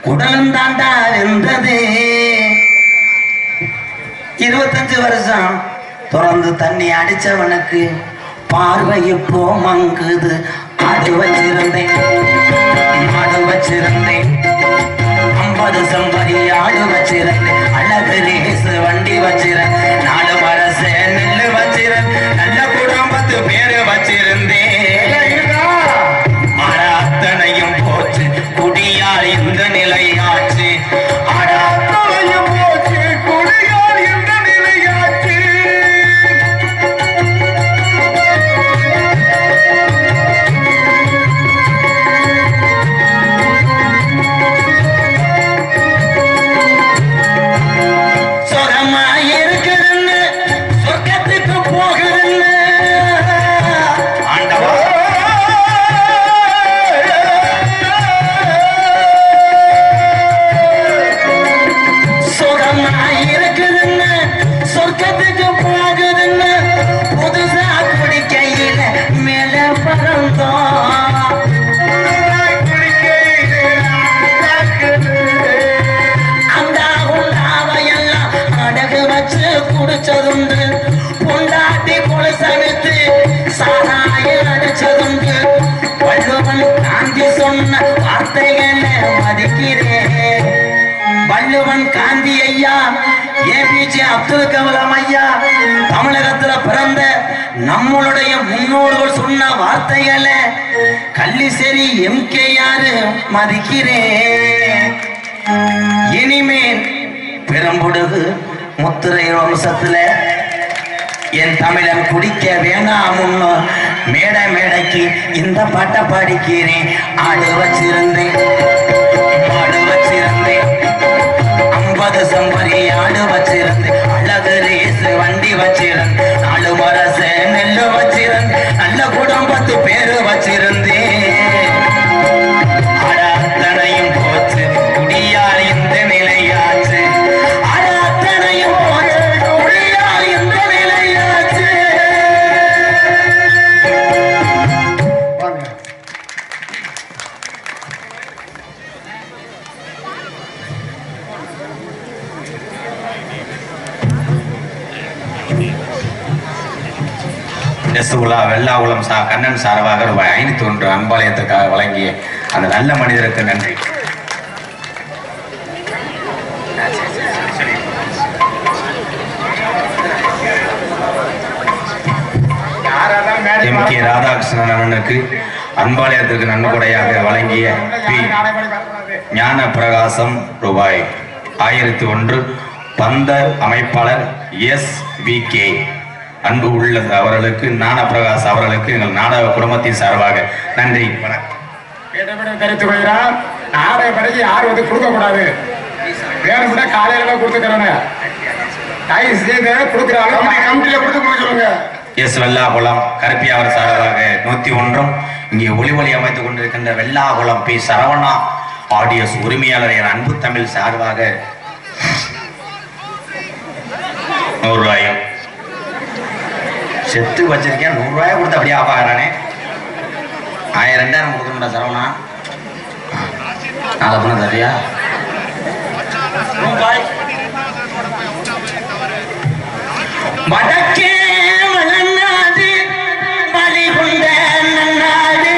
குடலும் தாண்டா வெந்தது. 25 வருஷம் தொடர்ந்து தண்ணி அடிச்சவனுக்கு பார்வை இப்போ மங்குது. ஆடு வச்சிருந்தேன், மாடு வச்சிருந்தேன், 50 சம்பரி ஆடு வச்சிருந்தேன், அழகு ரேசு வண்டி வச்சிருந்தேன், 4 மரச நெல்லு வச்சிருந்தேன், நல்ல குடும்பத்து பேரு வச்சிருந்தேன். அத்தனையும் போச்சு, குடியால் இந்த நிலையாச்சு. அத்தனையும் போச்சு, குடியால் இந்த நிலையாச்சு. சொரமாயிருக்குதுன்னு சொர்க்கத்துக்கு போகுதுன்னு ஆண்டவா இருக்குதுன்னு சொர்க்கத்துக்கு போகுதுன்னு புதுசா குடிக்கையில மேல பறந்தோம். அந்த உண்டாவையெல்லாம் அடகு வச்சு குடிச்சதுண்டு, பொண்டாட்டி பொழுசவித்து சாராய அடிச்சதுண்டு. வள்ளுவன் காந்தி சொன்ன வார்த்தைகளை மதிக்கிறேன். வள்ளுவன் காந்தி ஐயா, ஏபிஜே அப்துல் கலாம் ஐயா, தமிழகத்துல பிறந்த நம்மளுடைய முன்னோர்கள் சொன்ன வார்த்தைகளை கள்ளிசேரி MKR மதிக்கிறேன். இனிமேல் பெரும்புடுகு முத்திரை வம்சத்துல என் தமிழன் குடிக்க வேணாமுன்னு மேடைக்கு இந்த பாட்டை பாடிக்கிறேன். ஆடு வச்சிருந்தேன், மாடு வச்சிருந்தேன், 50 சம்பரி ஆடு வச்சிருந்தேன், அழகு ரேசு வண்டி வச்சிருந்தேன், 4 மரச நெல்லு வச்சிருந்தேன், நல்ல குடும்பத்து பேரு வச்சிருந்தேன். அத்தனையும் போச்சு, குடியால் இந்த நிலையாச்சு. அத்தனையும் போச்சு, குடியால் இந்த நிலையாச்சு. நெசுகுலா வெள்ளாகுளம் கண்ணன் சார்பாக ரூபாய் 501 அன்பாலயத்திற்காக வழங்கிய அந்த நல்ல மனிதருக்கு நன்றி. MK ராதாகிருஷ்ணன் அண்ணனுக்கு அன்பாலயத்திற்கு நன்கொடையாக வழங்கிய பி ஞான பிரகாசம் ரூபாய் 1001. பந்த அமைப்பாளர் SVK அன்பு உள்ள அவர்களுக்கு, ஞான பிரகாஷ் அவர்களுக்கு எங்கள் நாடக குடும்பத்தின் சார்பாக நன்றி. தெரிவித்துக் கொள்கிறார். நாடக படைக்கு யாரும் வந்து கொடுக்க கூடாது. வேணும்னா காலையில கொடுத்துக்கிறேன். எஸ் வெள்ளாகுளம் கருப்பியாவர் சார்பாக 101. இங்கே ஒளிவொலி அமைத்துக் கொண்டிருக்கின்ற வெள்ளாகுளம் பி சரவணா ஆடியோஸ் உரிமையாளர் என் அன்பு தமிழ் சார்பாக 100 ரூபாயும் செத்து வச்சிருக்கேன். 100 ரூபாய் கொடுத்து அப்படியே ஆப்பாகிறானே. 1000 2000 கொடுக்கணும்டா சரவணா. நாளை பண்ண தரியா வடக்கே வளநாடு வழிகுண்ட நன்னாடு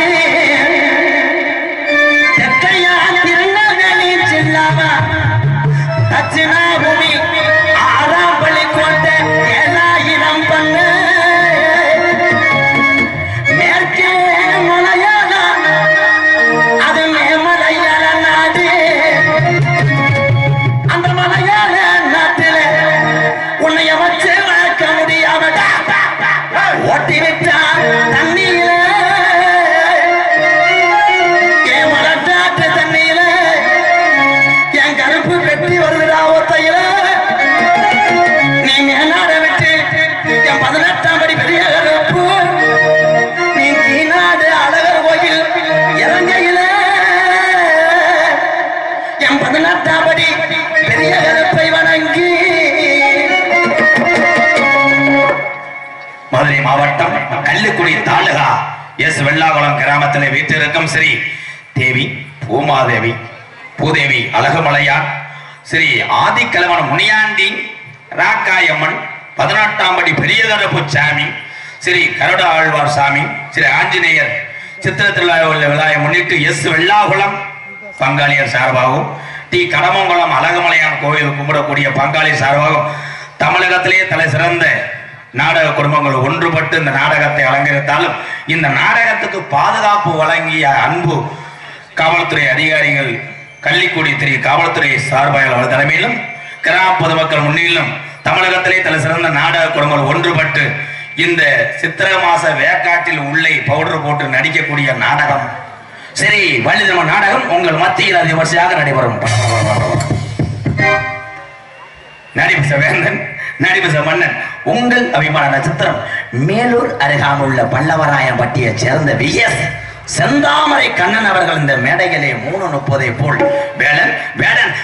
தெற்கையா திருநகரி செல்லாமா தட்சிணாபூமி 6ஆம் பள்ளிக்கோட்டை 7000 பண்ணு மேற்கே மலையாள அது மேமலையாள நாடு. அந்த மலையாள நாட்டில உன்னைய வச்சு வளர்க்க முடியாம ஓட்டி விட்டா தண்ணியில என் மலட்டாற்று தண்ணியில என் கருப்பு வெட்டி வருகிறா ஒத்தையில. நீ மேனாட விட்டு என் 18ஆம் படி பெரிய கருப்பு, நீ கீநாடு அழகர் கோயில் இலங்கையில என் 18ஆம் படி பெரிய கருப்பை வணங்கி. மதுரை மாவட்டம் கள்ளுக்குடி தாலுகா எஸ் வெள்ளாகுளம் கிராமத்திலே வீட்டிற்கும் ஸ்ரீ தேவி பூமாதேவி பூதேவி அழகுமலையார் ஸ்ரீ ஆதிக்கிழவன் முனியாண்டி ராக்காயம்மன் 18ஆம் படி பெரிய கருப்பு சாமி ஸ்ரீ கருட ஆழ்வார் சாமி ஸ்ரீ ஆஞ்சநேயர் சித்திர திருவிழா விழாவை முன்னிட்டு எஸ் வெள்ளாகுளம் பங்காளியர் சார்பாகவும் டி கடமங்குளம் அழகுமலையான் கோயில் கும்பிடக்கூடிய பங்காளி சார்பாகவும் தமிழகத்திலேயே தலை சிறந்த நாடக குடும்பங்கள் ஒன்றுபட்டு இந்த நாடகத்தை அலங்கரித்தாலும் இந்த நாடகத்துக்கு பாதுகாப்பு வழங்கிய அன்பு காவல்துறை அதிகாரிகள் கள்ளிக்குடி திரு காவல்துறை சார்பாளர் தலைமையிலும் கிராம பொதுமக்கள் முன்னிலும் தமிழகத்திலே தலை சிறந்த நாடக குடும்பங்கள் ஒன்றுபட்டு இந்த சித்திரை மாச வேக்காட்டில் உள்ளே பவுடர் போட்டு நடிக்கக்கூடிய நாடகம் சரி வள்ளிதர்ம நாடகம் உங்கள் மத்தியில் விமர்சையாக நடைபெறும். நடிபச வேந்தன் நடிபச மன்னன் உங்கள் அபிமான நட்சத்திரம் மேலூர் அருகாமுள்ள பல்லவராயன்பட்டியை சேர்ந்த VS செந்தாமரை கண்ணன் அவர்கள் இந்த மேடைகளே 3:30 போல் வேடன்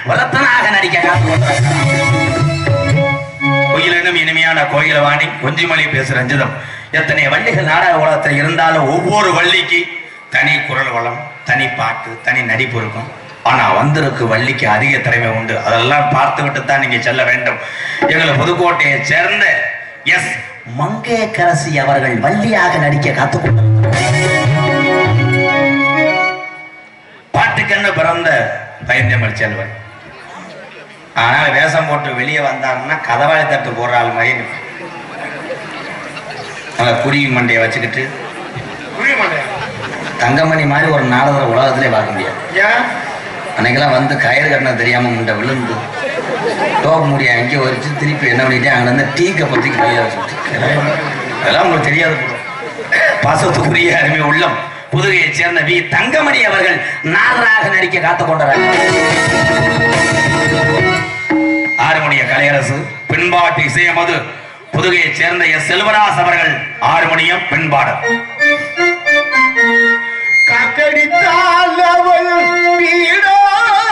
வளர்த்தனாக நடிக்க கோயிலினும் இனிமையான கோயிலவாணி கொஞ்சிமொழி பேசு ரஞ்சிதம் எத்தனை வள்ளிகள் நாடக உலகத்தில் இருந்தாலும் ஒவ்வொரு வள்ளிக்கு தனி குரல் வளம் தனி பாட்டு தனி நடிப்பு இருக்கும். ஆனா வந்திருக்கு வள்ளிக்கு அதிக திறமை உண்டு. அதெல்லாம் பார்த்து விட்டு தான் நீங்க செல்ல வேண்டும். எங்களை புதுக்கோட்டையை சேர்ந்த எஸ் மங்கையரசி அவர்கள் வள்ளியாக நடிக்க காத்துக்கொண்டார். பாட்டுக்கென்னு பிறந்த பயந்தமிழ் செல்வன். ஆனால் வேஷம் போட்டு வெளியே வந்தாருன்னா கதவாளி தட்டு போடுற ஆள் மாதிரி குருவி மண்டையை வச்சுக்கிட்டு தங்கமணி மாதிரி ஒரு நாடக உலகத்திலே பார்க்க முடியாது. அன்னைக்கெல்லாம் வந்து கயிறு கட்டின தெரியாம முண்டை விழுந்து டோப் முடிய அங்கே வச்சு திருப்பி என்ன பண்ணிட்டேன் அங்கே வந்து டீ கப்பத்தி கையை வச்சுட்டு அதெல்லாம் உங்களுக்கு தெரியாது. பாசத்துக்குரிய அருமை உள்ளம் புதுகையை சேர்ந்த தங்கமணி அவர்கள் நாடராக நடிக்க காத்துக்கொண்டார். ஆறுமணிய கலையரசு பின்பாட்டு இசையமது புதுகையை சேர்ந்த எஸ் செல்வராஜ் அவர்கள் ஆறுமணியம் பின்பாடல். காக்கடித்தால் அவள் வீடாவான்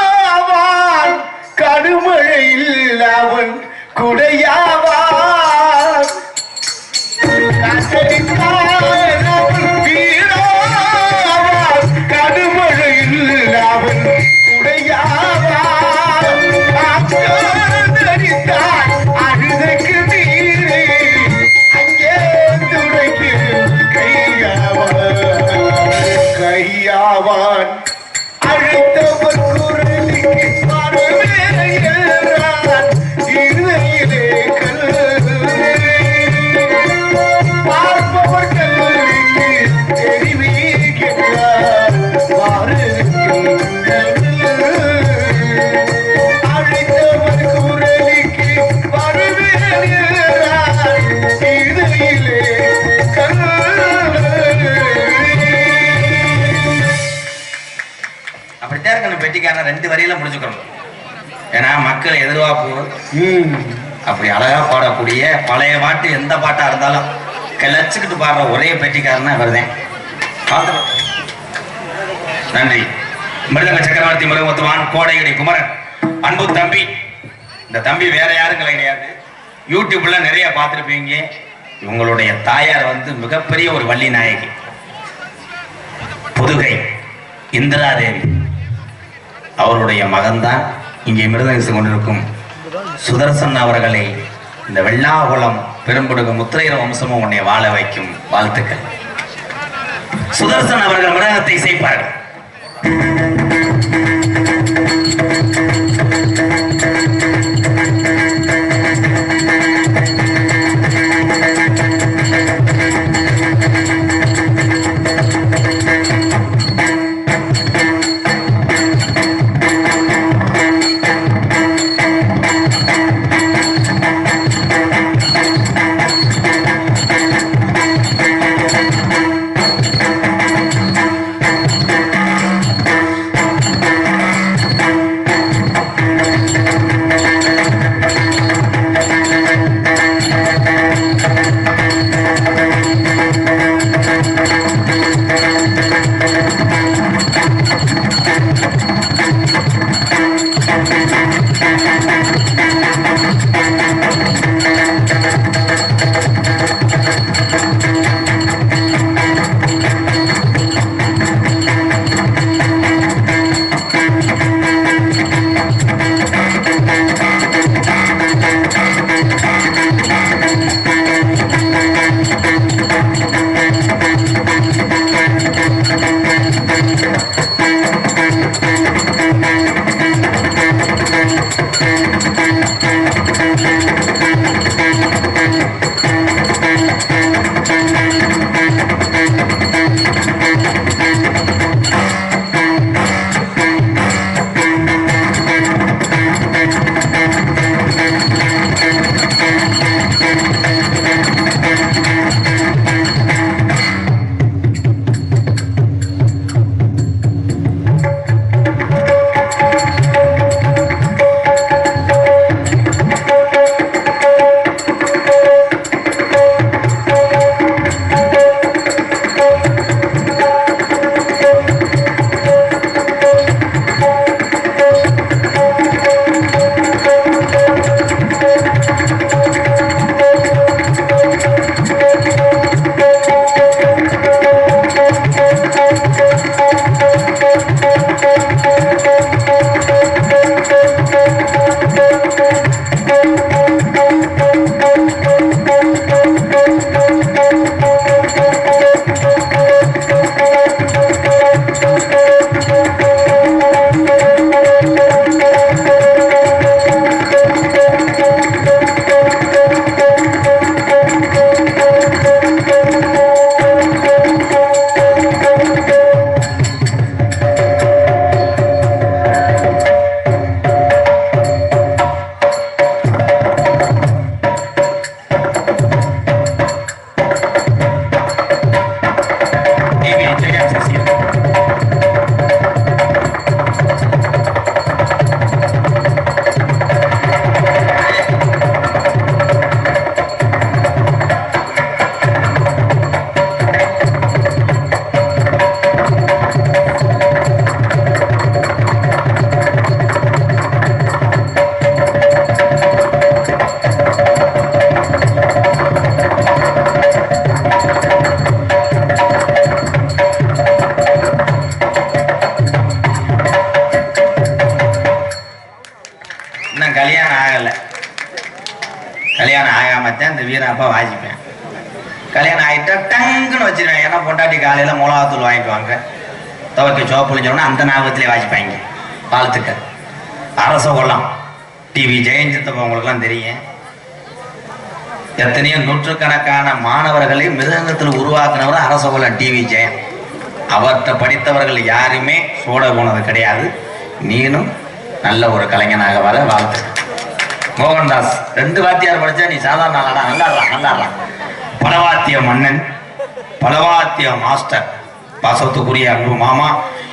கடுமழையில் அவன் குடையாவான். காக்கடித்தால் அவள் வீடாவான் கடுமழையில் அவன் குடையாவான். காக்கடித்தால் அழுதைக்கு நீரே அங்கே துடைக்கு கையாவான் அழைத்தவர் குரலுக்கு வரவேற்கிறான் இருளையிலே பார்ப்பவர் கல்விக்கு தெரிவிக்கிறார் அழைத்தவர் குரலுக்கு வரவேற்கிறான் இருளையிலே அப்படித்தான் இருக்கணும். பெட்டிக்கான 2 வரியில முடிச்சுக்கணும். ஏன்னா மக்கள் எதிர்பார்ப்பு அப்படி அழகா பாடக்கூடிய பழைய பாட்டு எந்த பாட்டா இருந்தாலும் கிளச்சுக்கிட்டு பாடுற ஒரே பெட்டிக்காரனா வருதேன். நன்றி. மிருதங்க சக்கரவர்த்தி மிருகமுத்துவான் கோடையடி குமரன் அன்பு தம்பி. இந்த தம்பி வேற யாரும் கிடையாது. யூடியூப்ல நிறைய பார்த்துருப்பீங்க. இவங்களுடைய தாயார் வந்து மிகப்பெரிய ஒரு வள்ளி நாயகி புதுகை இந்திராதேவி. அவருடைய மகன்தான் இங்கே மிருதங்க கொண்டிருக்கும் சுதர்சன் அவர்களை இந்த வெள்ளாகுளம் பெரும்படுகு முத்திரையர வம்சமும் உன்னை வாழ வைக்கும். வாழ்த்துக்கள். சுதர்சன் அவர்கள் மிருதங்கத்தை இசைப்பார்கள். டிவி ஜெயம் சசிகலா. இன்னும் கல்யாணம் ஆகலை. கல்யாணம் ஆகாமத்தான் இந்த வீரப்பா வாசிப்பேன். கல்யாணம் ஆகிட்டா டங்குன்னு வச்சிருவேன். ஏன்னா பொண்டாட்டி காலையில் மிளகாத்தூள் வாங்கிட்டு வாங்க, துவைக்க சோப்புளிஞ்சோன்னா அந்த ஞாபகத்திலே வாசிப்பாங்க. வாழ்த்துக்கள். அரச கொள்ளம் டிவி ஜெயஞ்சித்தப்ப உங்களுக்குலாம் தெரியும். எத்தனையோ நூற்றுக்கணக்கான மாணவர்களை மிருதங்கத்தில் உருவாக்குனவர் அரச கொள்ளம் டிவி ஜெயம். அவர்கிட்ட படித்தவர்கள் யாருமே சோட போனது கிடையாது. நீனும் நல்ல ஒரு கலைஞனாக வர வாழ்த்து. மோகன்தாஸ் 2 வாத்தியார் படிச்சா நீ சாதாரண ஆளாடா. நல்லாடுறான். பலவாத்திய மன்னன், பலவாத்திய மாஸ்டர், பாசத்துக்குரிய அன்பு மாமா.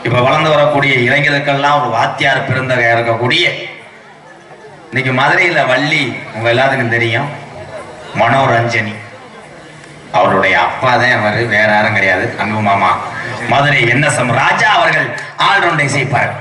இப்ப வளர்ந்து வரக்கூடிய இளைஞர்களுக்கெல்லாம் ஒரு வாத்தியார் பிறந்தக இருக்கக்கூடிய இன்னைக்கு மதுரையில வள்ளி உங்க எல்லாத்துக்கும் தெரியும், மனோரஞ்சனி. அவருடைய அப்பா தான் அவர், வேற யாரும் கிடையாது. அன்பு மாமா மதுரை NSM ராஜா அவர்கள் ஆல்ரவுண்டை செய்ப்பார்கள்.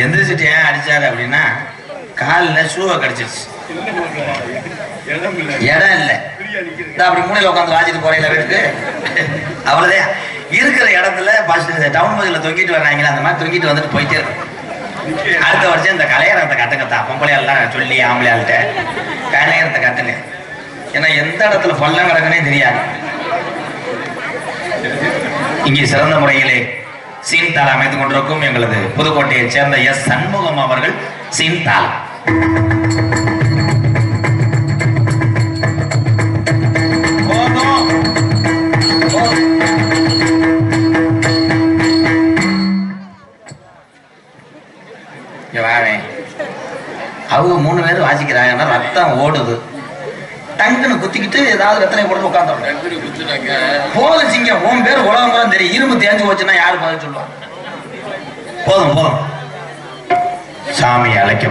எந்திரிச்சிட்டு ஏன் அடிச்சாரு அப்படின்னா காலில் ஷூவை கடிச்சிருச்சு. இடம் இல்லை. அப்படி மூலையில் உட்காந்து வாச்சிட்டு போறீங்களா வீட்டுக்கு? அவ்வளோதான். இருக்கிற இடத்துல பஸ் டவுன் பஸ்ஸில் தொங்கிட்டு வர்றாங்களா அந்த மாதிரி தொங்கிட்டு வந்துட்டு போயிட்டே இருக்கும். அடுத்த வருஷம் இந்த கலையரத்தை கட்டுங்கத்தா, பொம்பளையாள்லாம் சொல்லி ஆம்பளையாள்கிட்ட கலையரத்தை கட்டுங்க. ஏன்னா எந்த இடத்துல பள்ளம் கிடக்குன்னே தெரியாது. இங்கே சிறந்த முறையிலே சீன்தாள் அமைத்துக் கொண்டிருக்கும் எங்களது புதுக்கோட்டையைச் சேர்ந்த எஸ் சண்முகம் அவர்கள் சீன்தாள். அவங்க 3 பேரும் வாசிக்கிறாங்கன்னா ரத்தம் ஓடுது. டங்குன்னு குத்திக்கிட்டு ஏதாவது ரத்தனை போட்டு உட்காந்துருங்க. போதும் சிங்கம், உன் பேர் உலகம் தான் தெரியும். இரும்பு தேஞ்சு போச்சுன்னா யாரு பதில் சொல்லுவாங்க? போதும் சாமி அழைக்க